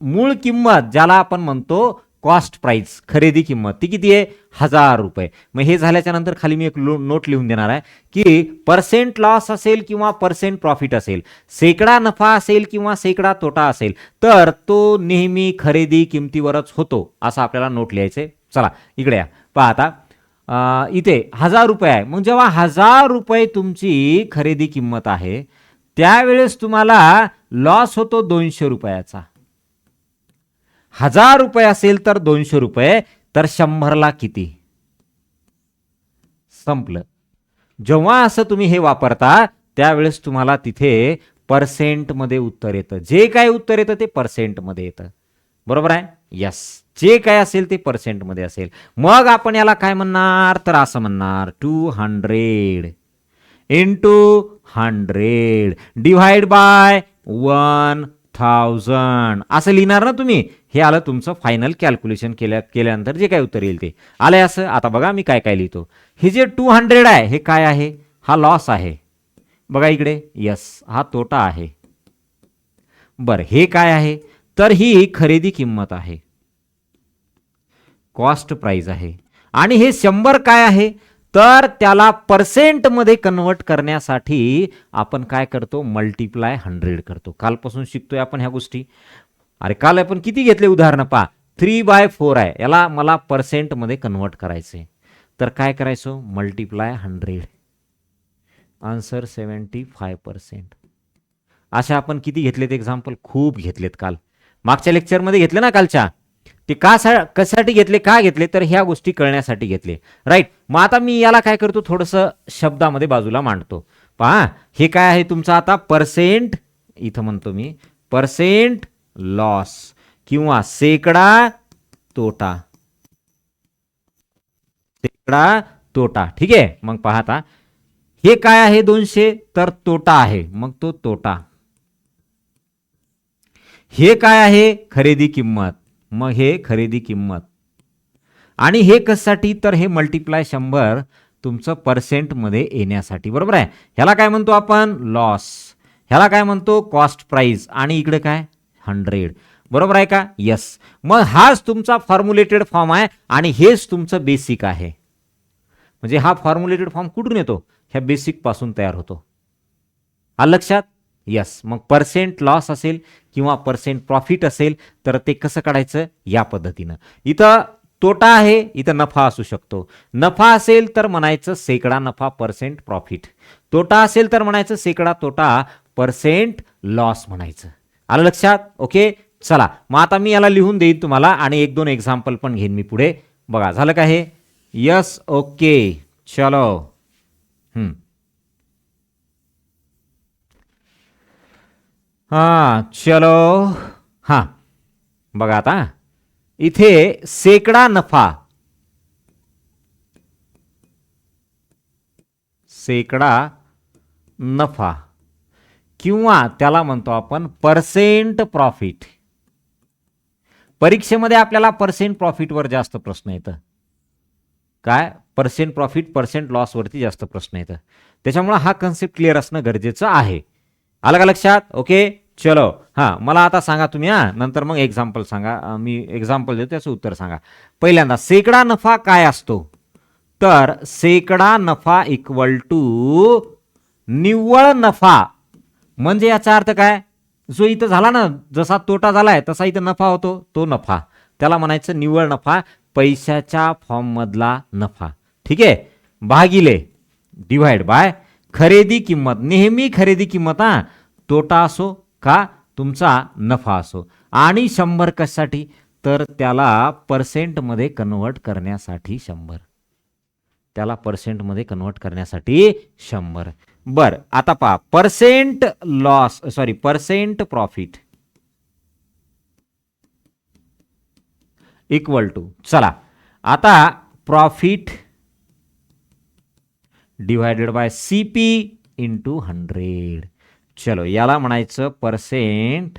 मूळ किंमत ज्याला आपण म्हणतो कॉस्ट प्राइस, खरेदी किंमत, ती किती आहे, 1000 रुपये. मग हे झाल्याच्या नंतर खाली मी एक नोट लिहून देणार आहे की पर्सेंट लॉस असेल किंवा पर्सेंट प्रॉफिट असेल, शेकडा नफा असेल किंवा शेकडा तोटा असेल, तर तो नेहमी खरेदी किमतीवरच होतो, असं आपल्याला नोट लिहायचे. चला इकडे या पहा. आता इथे 1000 रुपये आहे. मग जेव्हा 1000 रुपये तुमची खरेदी किंमत आहे त्यावेळेस तुम्हाला लॉस होतो 200 रुपयाचा. 1000 रुपये असेल तर 200 रुपये, तर 100ला किती. संपलं. जेव्हा असं तुम्ही हे वापरता त्यावेळेस तुम्हाला तिथे पर्सेंटमध्ये उत्तर येतं. जे काय उत्तर येतं ते पर्सेंटमध्ये येतं. बरोबर आहे. यस, जे काय असेल ते पर्सेंटमध्ये असेल. मग आपण याला काय म्हणणार, तर असं म्हणणार 200 इंटू 100 डिवाइड बाय 1000 असं लिहिणार ना तुम्ही. हे आलं तुमचं फायनल कॅल्क्युलेशन केल्यानंतर जे काय उत्तर येईल ते आलंय असं. आता बघा मी काय काय लिहितो. हे जे 200 आहे हे काय आहे, हा लॉस आहे. बघा इकडे, यस, हा तोटा आहे. बरं, हे काय आहे, तर ही खरेदी किंमत आहे, कॉस्ट प्राइस आहे. आणि हे 100 काय आहे, तर त्याला पर्सेंटमध्ये कन्वर्ट करण्यासाठी आपण काय करतो, मल्टिप्लाय 100 करतो. कालपासून शिकतोय आपण ह्या गोष्टी. अरे काल आपण किती घेतले उदाहरण पहा. 3/4 आहे, याला मला पर्सेंटमध्ये कन्वर्ट करायचंय. तर काय करायचो, मल्टिप्लाय 100, आन्सर 75%. अशा आपण किती घेतलेत एक्झाम्पल, खूप घेतलेत. काल मागच्या लेक्चरमध्ये घेतले ना कालच्या. ते कशासाठी घेतले, का घेतले, तर ह्या गोष्टी कळण्यासाठी घेतले. राईट. मग आता मी याला काय करतो, थोडंसं शब्दामध्ये बाजूला मांडतो. पहा, हे काय आहे तुमचं आता पर्सेंट, इथं म्हणतो मी पर्सेंट लॉस किंवा शेकडा तोटा, शेकडा तोटा. ठीक आहे. मग पहा आता हे काय आहे 200, तर तोटा आहे, मग तो तोटा. हे काय आहे, खरेदी किंमत, मग हे खरेदी किंमत. आणि हे कशासाठी, तर हे मल्टिप्लाय 100 तुमचं पर्सेंटमध्ये येण्यासाठी. बरोबर आहे. ह्याला काय म्हणतो आपण, लॉस. ह्याला काय म्हणतो, कॉस्ट प्राइस. आणि इकडे काय, 100. बरोबर आहे का. यस. मग हाच तुमचा फॉर्म्युलेटेड फॉर्म आहे आणि हेच तुमचं बेसिक आहे. म्हणजे हा फॉर्म्युलेटेड फॉर्म कुठून येतो, ह्या बेसिक पासून तयार होतो. आलं लक्षात. यस. मग पर्सेंट लॉस असेल किंवा पर्सेंट प्रॉफिट असेल तर ते कसं काढायचं, या पद्धतीनं. इथं तोटा आहे, इथं नफा असू शकतो. नफा असेल तर म्हणायचं शेकडा नफा, पर्सेंट प्रॉफिट. तोटा असेल तर म्हणायचं शेकडा तोटा, पर्सेंट लॉस म्हणायचं. आलं लक्षात. ओके. चला मग आता मी याला लिहून देईन तुम्हाला आणि 1-2 एक्झाम्पल पण घेईन मी पुढे. बघा झालं का हे. यस. ओके. चलो. चलो. बघा आता इथे शेकडा नफा, शेकडा नफा किंवा त्याला म्हणतो आपण पर्सेंट प्रॉफिट. परीक्षेमध्ये आपल्याला पर्सेंट प्रॉफिटवर जास्त प्रश्न येतं. काय पर्सेंट प्रॉफिट पर्सेंट लॉसवरती जास्त प्रश्न येतं. त्याच्यामुळे हा कन्सेप्ट क्लिअर असणं गरजेचं आहे. आलं का लक्षात? ओके चलो. हां मला आता सांगा तुम्ही, नंतर मग एक्झाम्पल सांगा. मी एक्झाम्पल देतो त्याचं उत्तर सांगा. पहिल्यांदा शेकडा नफा काय असतो? तर शेकडा नफा इक्वल टू निव्वळ नफा. म्हणजे याचा अर्थ काय? जो इथं झाला ना, जसा तोटा झालाय तसा इथं नफा होतो, तो नफा. त्याला म्हणायचं निव्वळ नफा, पैशाच्या फॉर्म मधला नफा. ठीक आहे. भागिले डिवाइड बाय खरेदी किंमत. नेहमी खरेदी किंमत, तोटा असो का तुमचा नफा असो. आणि 100 कशासाठी? तर त्याला पर्सेंटमध्ये कन्वर्ट करण्यासाठी 100. त्याला पर्सेंटमध्ये कन्वर्ट करण्यासाठी 100. बर आता पहा, percent loss sorry percent profit equal to, चला आता profit divided by CP into 100. चलो याला म्हणायचं पर्सेंट,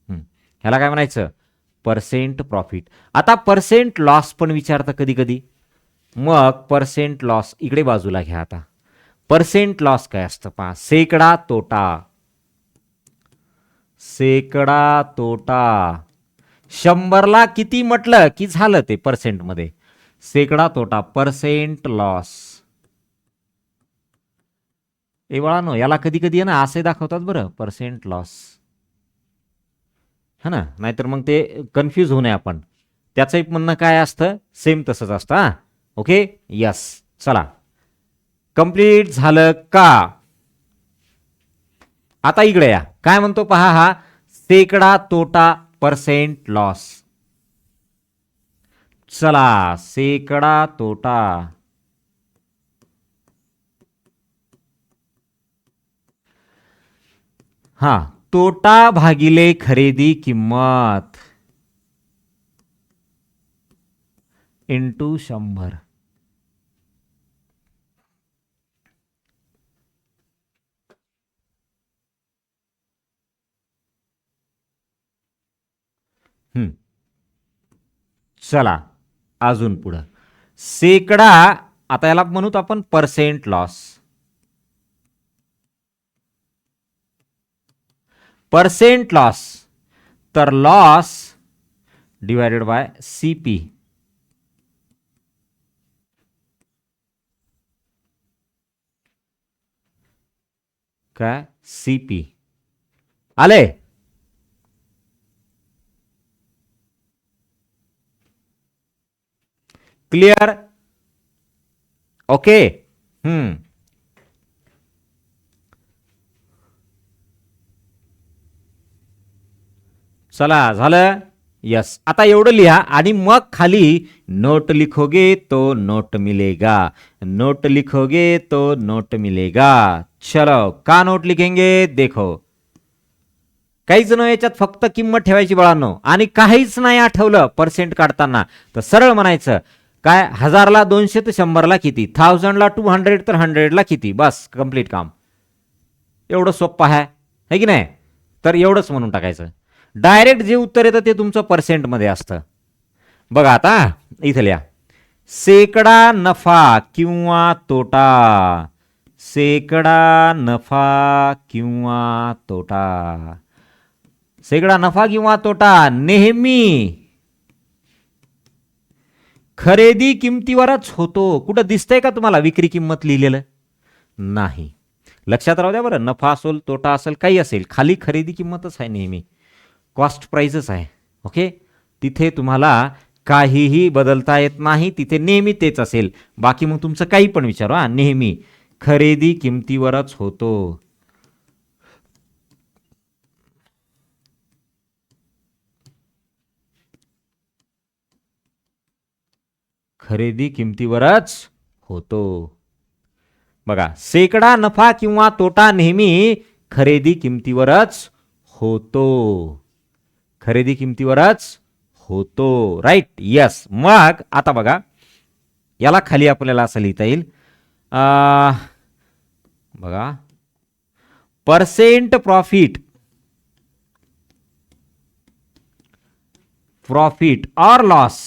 ह्याला काय म्हणायचं? Percent profit. आता पर्सेंट लॉस पण विचारतं कधी कधी. मग पर्सेंट लॉस इकडे बाजूला घ्या. आता पर्सेंट लॉस काय असतं पहा, शेकडा तोटा. शेकडा तोटा 100ला किती म्हटलं की झालं ते पर्सेंटमध्ये. शेकडा तोटा पर्सेंट लॉस. ए बाळांनो, याला कधी कधी आहे ना असे दाखवतात बरं, पर्सेंट लॉस, है ना, नाहीतर मग ते कन्फ्यूज होऊ नये आपण. त्याचं म्हणणं काय असतं, सेम तसंच असतं. हा ओके यस. चला कंप्लीट झालं का? आता इकडे या, काय म्हणतो पहा, हा शेकडा तोटा पर्सेंट लॉस. चला शेकडा तोटा हा तोटा भागिले खरेदी किंमत इंटू 100. चला अजून पुढं शेकडा, आता याला म्हणूत आपण पर्सेंट लॉस. पर्सेंट लॉस तर लॉस डिवायडेड बाय सीपी. काय सीपी आले? क्लिअर? ओके. चला झालं. यस. आता एवढं लिहा आणि मग खाली नोट लिखोगे तो नोट मिलेगा, नोट लिखोगे तो नोट मिलेगा. चलो का नोट लिखेंगे? देखो काहीच न याच्यात फक्त किंमत ठेवायची बाळांनो, आणि काहीच नाही आठवलं पर्सेंट काढताना तर सरळ म्हणायचं काय, 1000ला 200 तर 100ला किती, 1000ला 200 तर 100ला किती, बस कंप्लीट काम. एवढं सोपं आहे की नाही? तर एवढंच म्हणून टाकायचं. डायरेक्ट जे उत्तर येतं ते तुमचं पर्सेंटमध्ये असतं. बघा आता इथं लिहा, शेकडा नफा किंवा तोटा. शेकडा नफा किंवा तोटा. शेकडा नफा किंवा तोटा नेहमी खरेदी किमतीवरच होतो. कुठं दिसतंय का तुम्हाला विक्री किंमत लिहिलेलं? नाही. लक्षात राहू द्या बरं, नफा असेल तोटा असेल काही असेल, खाली खरेदी किंमतच आहे नेहमी, कॉस्ट प्राइसच आहे. ओके, तिथे तुम्हाला काहीही बदलता येत नाही, तिथे नेहमी तेच असेल. बाकी मग तुमचं काही पण विचारू, नेहमी खरेदी किमतीवरच होतो. खरेदी किमतीवरच होतो. बघा शेकडा नफा किंवा तोटा नेहमी खरेदी किमतीवरच होतो. खरेदी किमतीवरच होतो. राईट. यस. मग आता बघा याला खाली आपल्याला असं लिहिता येईल, बघा, पर्सेंट प्रॉफिट और लॉस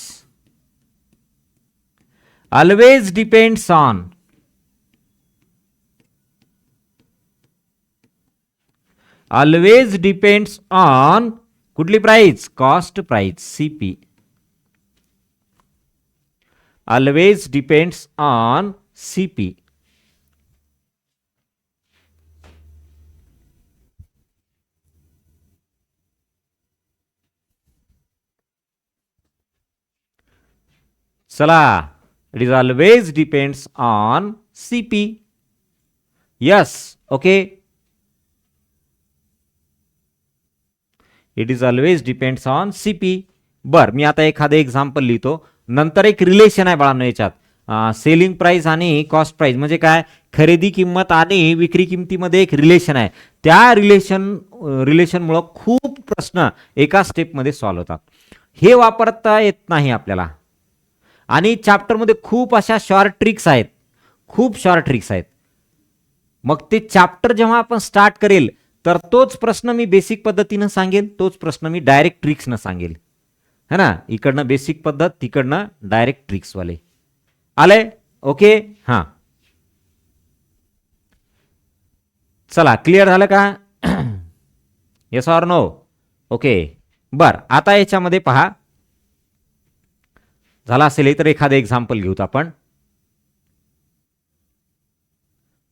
always depends on कुठली price, cost price, CP. always depends on CP. चला, it is always depends on CP. Yes, okay. It is always depends on CP. बर, मी आता एखादं एक्झाम्पल लिहितो. नंतर एक रिलेशन आहे बाळांनो याच्यात. सेलिंग प्राइस आणि कॉस्ट प्राइस म्हणजे काय, खरेदी किंमत आणि विक्री किमतीमध्ये एक रिलेशन आहे. त्या रिलेशनमुळे खूप प्रश्न एका स्टेपमध्ये सॉल्व्ह होतात. हे वापरता येत नाही आपल्याला. आणि चॅप्टरमध्ये खूप अशा शॉर्ट ट्रिक्स आहेत, खूप शॉर्ट ट्रिक्स आहेत. मग ते चॅप्टर जेव्हा आपण स्टार्ट करेल तर तोच प्रश्न मी बेसिक पद्धतीनं सांगेल, तोच प्रश्न मी डायरेक्ट ट्रिक्सनं सांगेल, है ना. इकडनं बेसिक पद्धत, तिकडनं डायरेक्ट ट्रिक्सवाले. आले, ओके. हां, चला, क्लिअर झालं का? Yes or no? ओके. बर, आता याच्यामध्ये पहा, झाला असेल तर एखादं एक्झाम्पल घेऊत आपण.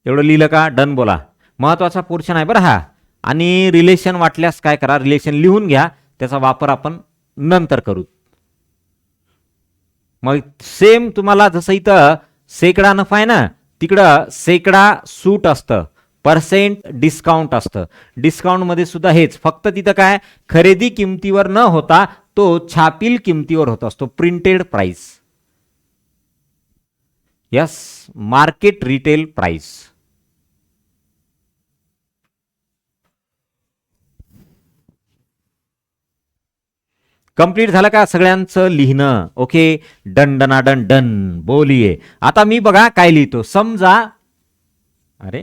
एवढं लिहिलं का? डन बोला. महत्वाचा पोर्शन आहे बरं हा. आणि रिलेशन वाटल्यास काय करा, रिलेशन लिहून घ्या, त्याचा वापर आपण नंतर करू. मग सेम तुम्हाला जसं इथं शेकडा नफा आहे ना, तिकडं शेकडा सूट असतं, पर्सेंट डिस्काउंट असतं. डिस्काउंटमध्ये सुद्धा हेच, फक्त तिथं काय, खरेदी किमतीवर न होता तो छापील किमतीवर होत असतो, printed price. Yes, market retail price. Complete झालं का सगळ्यांचं लिहिणं? ओके, डन डना डन डन बोलिये. आता मी बघा काय लिहितो. समजा, अरे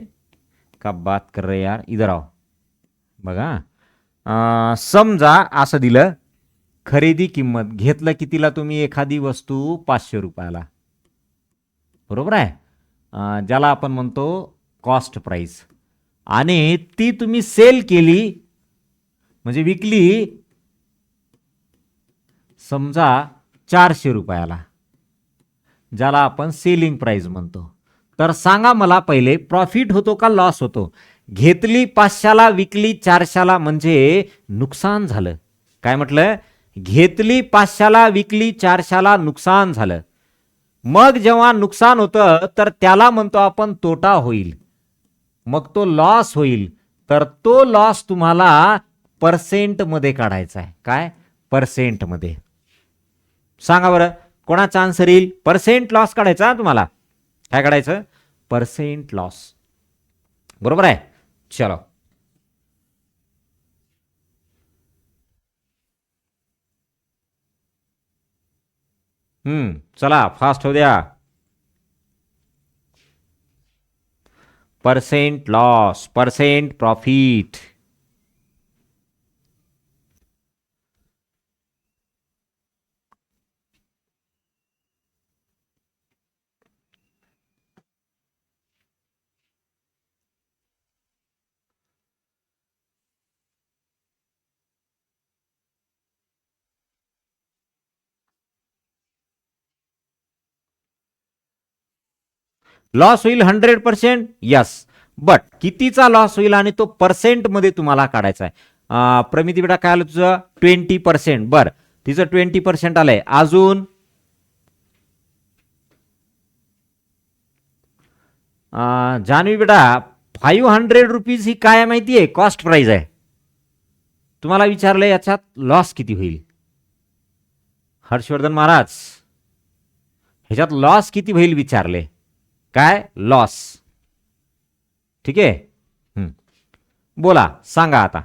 का बात कर रहे यार, इधर आओ. बघा, समजा असं दिलं, खरेदी किंमत घेतलं कितीला तुम्ही एखादी वस्तू 500 रुपयाला, बरोबर आहे. ज्याला आपण म्हणतो कॉस्ट प्राइस. आणि ती तुम्ही सेल केली म्हणजे विकली समजा 400 रुपयाला, ज्याला आपण सेलिंग प्राइस म्हणतो. तर सांगा मला पहिले, प्रॉफिट होतो का लॉस होतो? घेतली 500ला, विकली 400ला, म्हणजे नुकसान झालं. काय म्हटलं? घेतली 500ला, विकली 400ला, नुकसान झालं. मग जेव्हा नुकसान होतं तर त्याला म्हणतो आपण तोटा होईल, मग तो लॉस होईल. तर तो लॉस तुम्हाला पर्सेंट मध्ये काढायचा आहे. काय? पर्सेंट मध्ये. सांगा बरं, कोणाचा आन्सर येईल? पर्सेंट लॉस काढायचा तुम्हाला. काय काढायचं? Percent loss. बरोबर आहे. चलो, चला फास्ट हो द्या. Percent loss, percent profit. Loss होईल 100%. यस, बट कितीचा लॉस होईल आणि तो पर्सेंट मध्ये तुम्हाला काढायचा आहे. प्रमिती बेटा काय आलं तुझं? 20%. बर, तिचं 20% आलंय. अजून जान्हवी बेटा, 500 रुपीज ही काय माहिती आहे? कॉस्ट प्राइस आहे. तुम्हाला विचारलं याच्यात लॉस किती होईल? हर्षवर्धन महाराज, ह्याच्यात लॉस किती होईल विचारले. काय? लॉस. ठीक आहे, बोला, सांगा आता.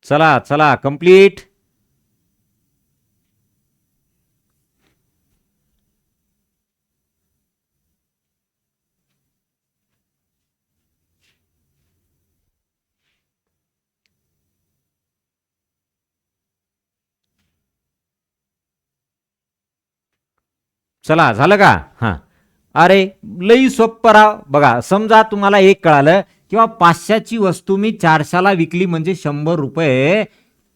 चला चला कंप्लीट. चला झालं का? हां. अरे लई सोप्पं राव. बघा समजा तुम्हाला एक कळालं किंवा 500ची वस्तू मी 400ला विकली म्हणजे 100 रुपये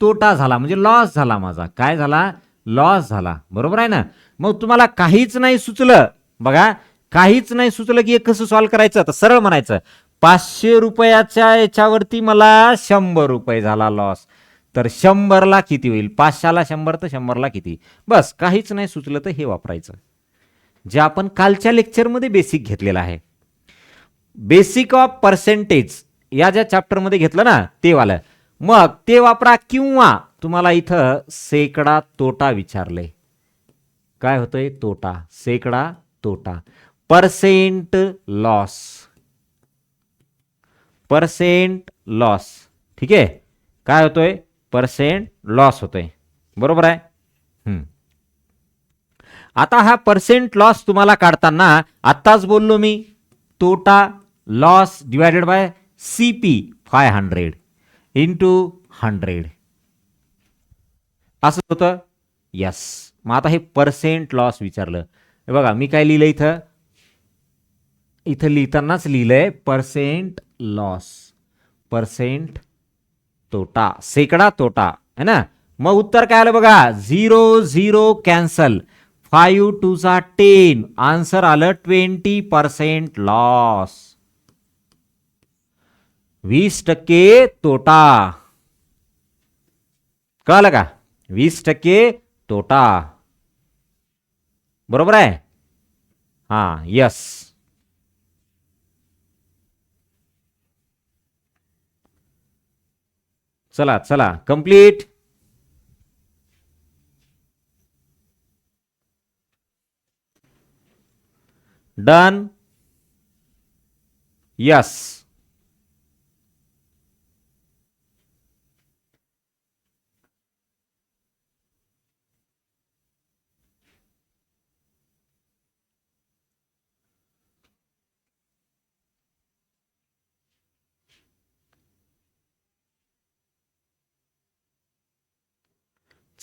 तोटा झाला, म्हणजे लॉस झाला माझा. काय झाला? लॉस झाला. बरोबर आहे ना? मग तुम्हाला काहीच नाही सुचलं, बघा काहीच नाही सुचलं की हे कसं सॉल्व्ह करायचं, तर सरळ म्हणायचं 500 रुपयाच्या याच्यावरती मला 100 रुपये झाला लॉस, तर 100ला किती होईल? 500ला 100 तर 100ला किती? बस काहीच नाही सुचलं तर हे वापरायचं, जे आपण कालच्या लेक्चरमध्ये बेसिक घेतलेलं आहे. बेसिक ऑफ पर्सेंटेज या ज्या चॅप्टरमध्ये घेतलं ना ते वालं, मग ते वापरा. किंवा तुम्हाला इथं सेकडा तोटा विचारले, काय होतंय? तोटा, सेकडा तोटा, पर्सेंट लॉस, पर्सेंट लॉस. ठीक आहे, काय होतोय? पर्सेंट लॉस होतोय. बरोबर आहे. आता हा पर्सेंट लॉस तुम्हाला काढताना आत्ताच बोललो मी, तोटा loss divided by CP 500 into 100 असं होतं. यस. मग आता हे पर्सेंट लॉस विचारलं. हे बघा मी काय लिहिलं इथं, इथं लिहितानाच लिहिलंय पर्सेंट लॉस, पर्सेंट तोटा, सेकडा तोटा है ना. मग उत्तर काय आलं बघा, 0 0 कॅन्सल, 5 2 10, आन्सर आलं 20% लॉस, 20% तोटा. कळलं का? 20% तोटा. बरोबर आहे. हा यस. चला चला कंप्लीट. डन. यस.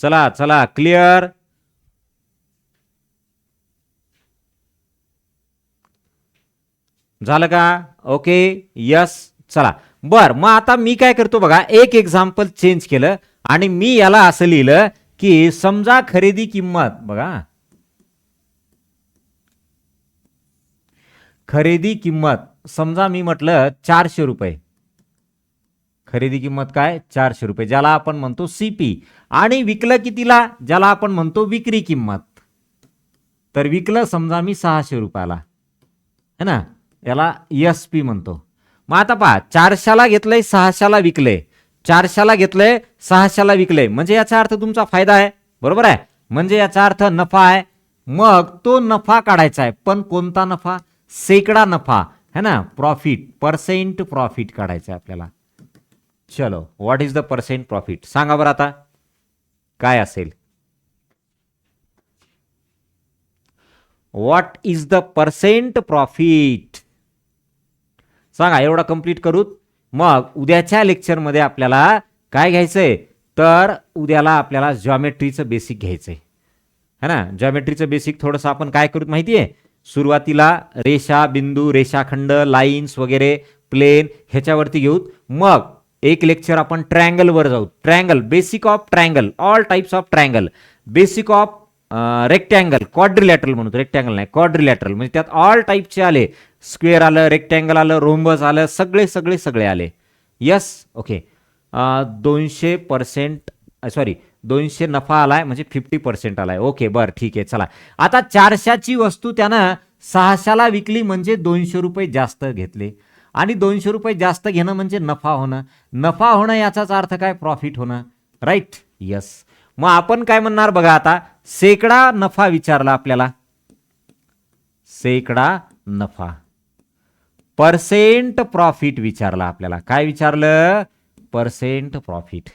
चला चला क्लिअर. झालं का? Okay yes. चला बर, मग आता मी काय करतो बघा, एक एक्झाम्पल चेंज केलं आणि मी याला असं लिहिलं की समजा खरेदी किंमत, बघा खरेदी किंमत समजा मी म्हटलं 400 रुपये, खरेदी किंमत काय? 400 रुपये, ज्याला आपण म्हणतो सीपी. आणि विकलं कितीला? ज्याला आपण म्हणतो विक्री किंमत. तर विकलं समजा मी 600 रुपयाला है ना, याला एस पी म्हणतो. मग आता पहा, 400ला घेतलंय, 600ला विकलंय, 400ला घेतलंय, 600ला विकलंय, म्हणजे याचा अर्थ तुमचा फायदा आहे. बरोबर आहे, म्हणजे याचा अर्थ नफा आहे. मग तो नफा काढायचा आहे, पण कोणता नफा? सेकडा नफा है ना, प्रॉफिट, पर्सेंट प्रॉफिट काढायचं आहे आपल्याला. चलो, what is the percent profit? सांगा बरं आता काय असेल. What is the percent profit? सांगा, एवढा कंप्लीट करू. मग उद्याच्या लेक्चरमध्ये आपल्याला काय घ्यायचंय, तर उद्याला आपल्याला जॉमेट्रीचं बेसिक घ्यायचंय है ना. जॉमेट्रीचं बेसिक थोडंसं आपण काय करू माहितीये, सुरुवातीला रेषा, बिंदू, रेषाखंड, लाईन्स वगैरे, प्लेन ह्याच्यावरती घेऊ. मग एक लेक्चर आपण ट्रायंगलवर जाऊ. Triangle, basic of triangle, all types of triangle, basic of rectangle, quadrilateral म्हणतो, रेक्टँगल नाही क्वाड्रिलॅटरल, म्हणजे त्यात ऑल टाइपचे आले, स्क्वेअर आलं, रेक्टँगल आलं, रोम्बस आलं, सगळे सगळे सगळे आले. यस. ओके. 200% सॉरी 200 नफा आलाय, म्हणजे 50% आलाय. ओके बरं ठीक आहे. चला आता 400ची वस्तू त्यानं 600ला विकली, म्हणजे 200 रुपये जास्त घेतले, आणि 200 रुपये जास्त घेणं म्हणजे नफा होणं, नफा होणं याचाच अर्थ काय? प्रॉफिट होणं. राईट. यस. मग आपण काय म्हणणार बघा, आता सेकडा नफा विचारला आपल्याला, सेकडा नफा. पर्सेंट प्रॉफिट विचारला आपल्याला, काय विचारलं? Percent profit.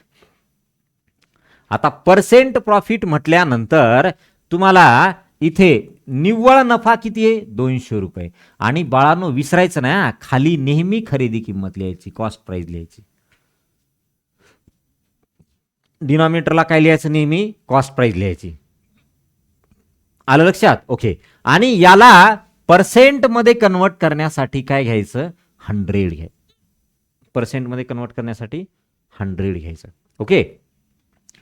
आता पर्सेंट प्रॉफिट म्हटल्यानंतर तुम्हाला इथे निव्वळ नफा किती आहे 200 रुपये. आणि बाळांनो विसरायचं नाही, खाली नेहमी खरेदी किंमत लिहायची, कॉस्ट प्राइस लिहायची. डिनॉमिनेटरला काय लिहायचं, नेहमी कॉस्ट प्राइस लिहायची. आलं लक्षात? ओके. आणि याला पर्सेंट मध्ये कन्वर्ट करण्यासाठी काय घ्यायचं, 100 घ्यायचं. पर्सेंट मध्ये कन्वर्ट करण्यासाठी 100 घ्यायचं. ओके.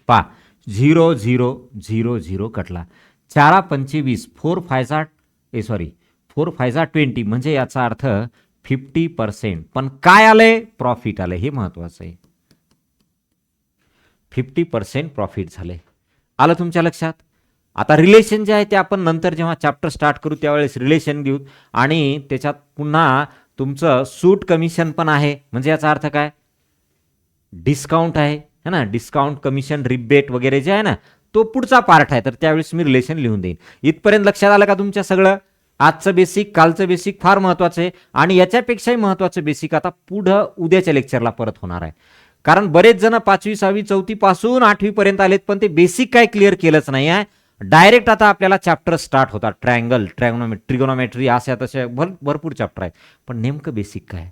पा 0 0 0 0 कटला. 4 25 4 5 20 म्हणजे याचा अर्थ 50%. पण काय आलंय, प्रॉफिट आलंय, हे महत्वाचं आहे. 50% प्रॉफिट झाले. आलं तुमच्या लक्षात? आता रिलेशन जे आहे ते आपण नंतर जेव्हा चॅप्टर स्टार्ट करू त्यावेळेस रिलेशन घेऊ. आणि त्याच्यात पुन्हा तुमचं सूट कमिशन पण आहे. म्हणजे याचा अर्थ काय, डिस्काउंट आहे है ना, डिस्काउंट कमिशन रिबेट वगैरे जे आहे ना, तो पुढचा पार्ट आहे. तर त्यावेळेस मी रिलेशन लिहून देईन. इथपर्यंत लक्षात आलं का तुमच्या सगळं? आजचं बेसिक, कालचं बेसिक फार महत्वाचं आहे. आणि याच्यापेक्षाही महत्वाचं बेसिक आता पुढं उद्याच्या लेक्चरला परत होणार आहे. कारण बरेच जण 5वी 6वी 4थी पासून 8वी पर्यंत आलेत, पण ते बेसिक काय क्लिअर केलंच नाही आहे. डायरेक्ट आता आपल्याला चॅप्टर स्टार्ट होतात. ट्रायंगल, ट्रिगोनॉमेट्री, अशा तशा भरपूर चॅप्टर आहेत. पण नेमकं बेसिक काय,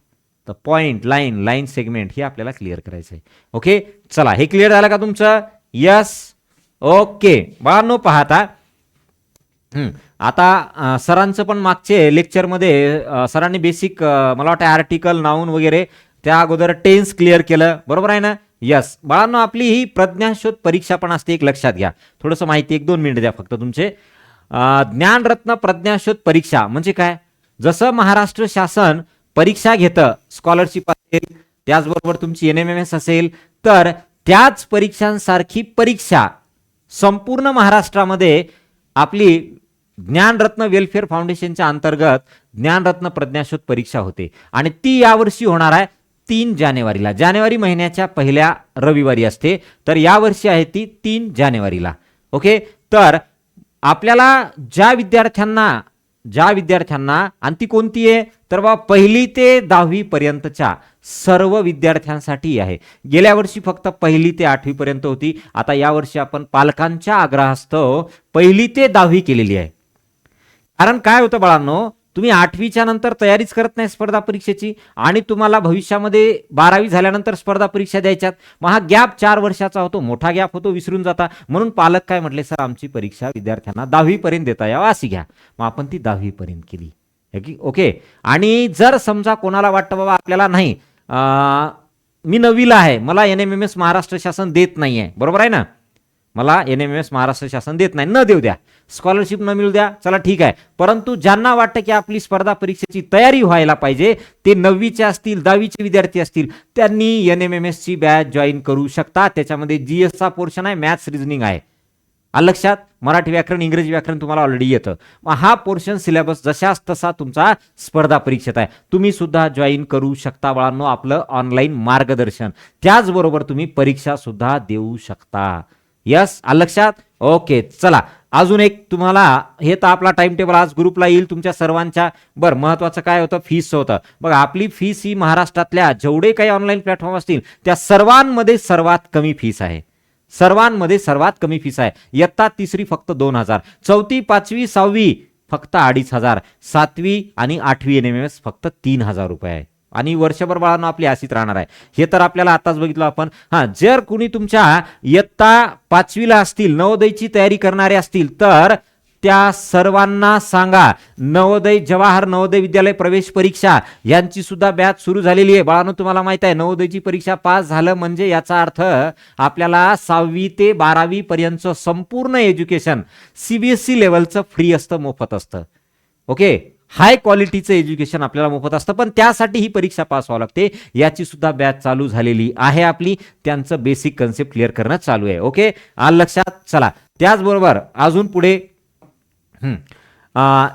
तर पॉइंट, लाईन सेगमेंट हे आपल्याला क्लिअर करायचं आहे. ओके. चला, हे क्लिअर झालं का तुमचं? यस. ओके बाळांनो, पाहता आता सरांचं पण मागचे लेक्चरमध्ये सरांनी बेसिक मला वाटतं आर्टिकल, नाऊन वगैरे, त्या अगोदर टेन्स क्लिअर केलं, बरोबर आहे ना? यस. बाळांनो, आपली ही प्रज्ञाशोध परीक्षा पण असते, एक लक्षात घ्या. थोडंसं माहिती 1-2 मिनिट द्या फक्त तुमचे. ज्ञानरत्न प्रज्ञाशोध परीक्षा म्हणजे काय, जसं महाराष्ट्र शासन परीक्षा घेतं, स्कॉलरशिप असेल, त्याचबरोबर तुमची NMMS असेल, तर त्याच परीक्षांसारखी परीक्षा संपूर्ण महाराष्ट्रामध्ये आपली ज्ञानरत्न वेलफेअर फाउंडेशनच्या अंतर्गत ज्ञानरत्न प्रज्ञाशोध परीक्षा होते. आणि ती यावर्षी होणार आहे 3 जानेवारीला. जानेवारी महिन्याच्या पहिल्या रविवारी असते, तर यावर्षी आहे ती 3 जानेवारीला. ओके. तर आपल्याला ज्या विद्यार्थ्यांना आणि ती कोणती आहे, तर बा 1ली ते 10वी पर्यंतच्या सर्व विद्यार्थ्यांसाठी आहे. गेल्या वर्षी फक्त 1ली ते 8वी पर्यंत होती. आता यावर्षी आपण पालकांच्या आग्रहास्तव 1ली ते 10वी केलेली आहे. कारण काय होतं बाळांनो, तुम्ही 8वीच्या नंतर तयारीच करत नाही स्पर्धा परीक्षेची, आणि तुम्हाला भविष्यामध्ये 12वी झाल्यानंतर स्पर्धा परीक्षा द्यायच्यात. मग हा गॅप 4 वर्षाचा होतो, मोठा गॅप होतो, विसरून जाता. म्हणून पालक काय म्हटले, सर आमची परीक्षा विद्यार्थ्यांना 10वी पर्यंत देता यावं, अशी घ्या. मग आपण ती 10वी पर्यंत केली. ओके. आणि जर समजा कोणाला वाटतं बाबा आपल्याला नाही, मी 9वीला आहे, मला NMMS महाराष्ट्र शासन देत नाहीये, बरोबर आहे ना, मला NMMS महाराष्ट्र शासन देत नाही, न देऊ द्या, स्कॉलरशिप न मिळू द्या, चला ठीक आहे. परंतु ज्यांना वाटतं की आपली स्पर्धा परीक्षेची तयारी व्हायला पाहिजे, ते 9वीचे असतील, 10वीचे विद्यार्थी असतील, त्यांनी NMMS ची बॅच जॉईन करू शकता. त्याच्यामध्ये GS चा पोर्शन आहे, मॅथ्स, रिझनिंग आहे. लक्षात? मराठी व्याकरण, इंग्रजी व्याकरण तुम्हाला ऑलरेडी येतं. मग हा पोर्शन सिलेबस जशाच तसा तुमचा स्पर्धा परीक्षेत आहे, तुम्ही सुद्धा जॉईन करू शकता बाळांनो. आपलं ऑनलाईन मार्गदर्शन, त्याचबरोबर तुम्ही परीक्षा सुद्धा देऊ शकता. यस, लक्षात? ओके. चला, अजून एक तुम्हाला, हे तर आपला टाइम टेबल आज ग्रुपला येईल तुमच्या सर्वांच्या. बरं, महत्वाचं काय होतं, फीस होतं. बघा, आपली फीस ही महाराष्ट्रातल्या जेवढे काही ऑनलाईन प्लॅटफॉर्म असतील त्या सर्वांमध्ये सर्वात कमी फीस आहे. सर्वांमध्ये सर्वात कमी फीस आहे. इयत्ता 3री फक्त 2000, 4थी 5वी 6वी फक्त 2500, 7वी आणि 8वी NMMS फक्त 3000 रुपये आहे. आणि वर्षभर बाळांनो आपली अशीच राहणार आहे. हे तर आपल्याला आताच बघितलं आपण. जर कुणी तुमच्या इयत्ता 5वीला असतील, नवोदयची तयारी करणारे असतील, तर त्या सर्वांना सांगा, नवोदय, जवाहर नवोदय विद्यालय प्रवेश परीक्षा यांची सुद्धा बॅच सुरू झालेली आहे. बाळांनो, तुम्हाला माहित आहे, नवोदयची परीक्षा पास झालं म्हणजे याचा अर्थ आपल्याला 6वी ते 12वी पर्यंतचं संपूर्ण एज्युकेशन CBSE लेवलचं फ्री असतं, मोफत असतं. ओके. हाय क्वालिटीचं एज्युकेशन आपल्याला मोफत असतं, पण त्यासाठी ही परीक्षा पास व्हावं लागते. याची सुद्धा बॅच चालू झालेली आहे आपली. त्यांचं बेसिक कन्सेप्ट क्लिअर करणं चालू आहे. ओके, आलं लक्षात? चला, त्याचबरोबर अजून पुढे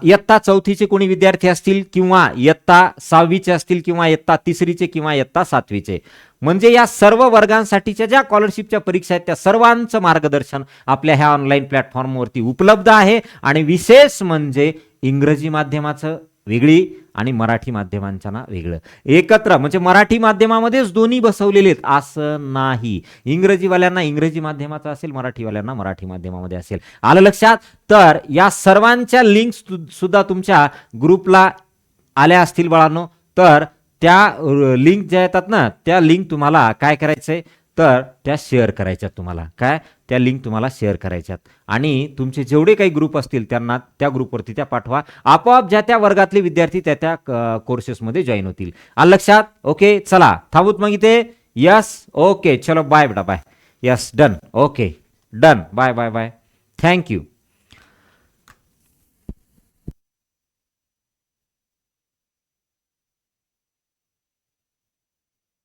इयत्ता 4थीचे कोणी विद्यार्थी असतील, किंवा इयत्ता 6वीचे असतील, किंवा इयत्ता 3रीचे, किंवा इयत्ता 7वीचे, म्हणजे या सर्व वर्गांसाठीच्या ज्या स्कॉलरशिपच्या परीक्षा आहेत त्या सर्वांचं मार्गदर्शन आपल्या ह्या ऑनलाईन प्लॅटफॉर्मवरती उपलब्ध आहे. आणि विशेष म्हणजे इंग्रजी माध्यमाचं वेगळी आणि मराठी माध्यमांच्या ना वेगळं. एकत्र म्हणजे मराठी माध्यमामध्येच दोन्ही बसवलेले आहेत असं नाही. इंग्रजीवाल्यांना इंग्रजी माध्यमाचं असेल, मराठीवाल्यांना मराठी माध्यमामध्ये असेल. आलं लक्षात? तर या सर्वांच्या लिंक सुद्धा तुमच्या ग्रुपला आल्या असतील बाळांनो. तर त्या लिंक ज्या येतात ना, त्या लिंक तुम्हाला काय करायचंय, तर त्या शेअर करायच्यात तुम्हाला. काय? त्या लिंक तुम्हाला शेअर करायच्यात आणि तुमचे जेवढे काही ग्रुप असतील त्यांना त्या ग्रुपवरती त्या पाठवा. आपोआप ज्या त्या वर्गातले विद्यार्थी त्या त्या कोर्सेसमध्ये जॉईन होतील. आलं लक्षात? ओके, चला थांबूत मग इथे. यस, ओके, चलो बाय बेटा, bye. Yes, done, okay, done, bye bye bye, thank you.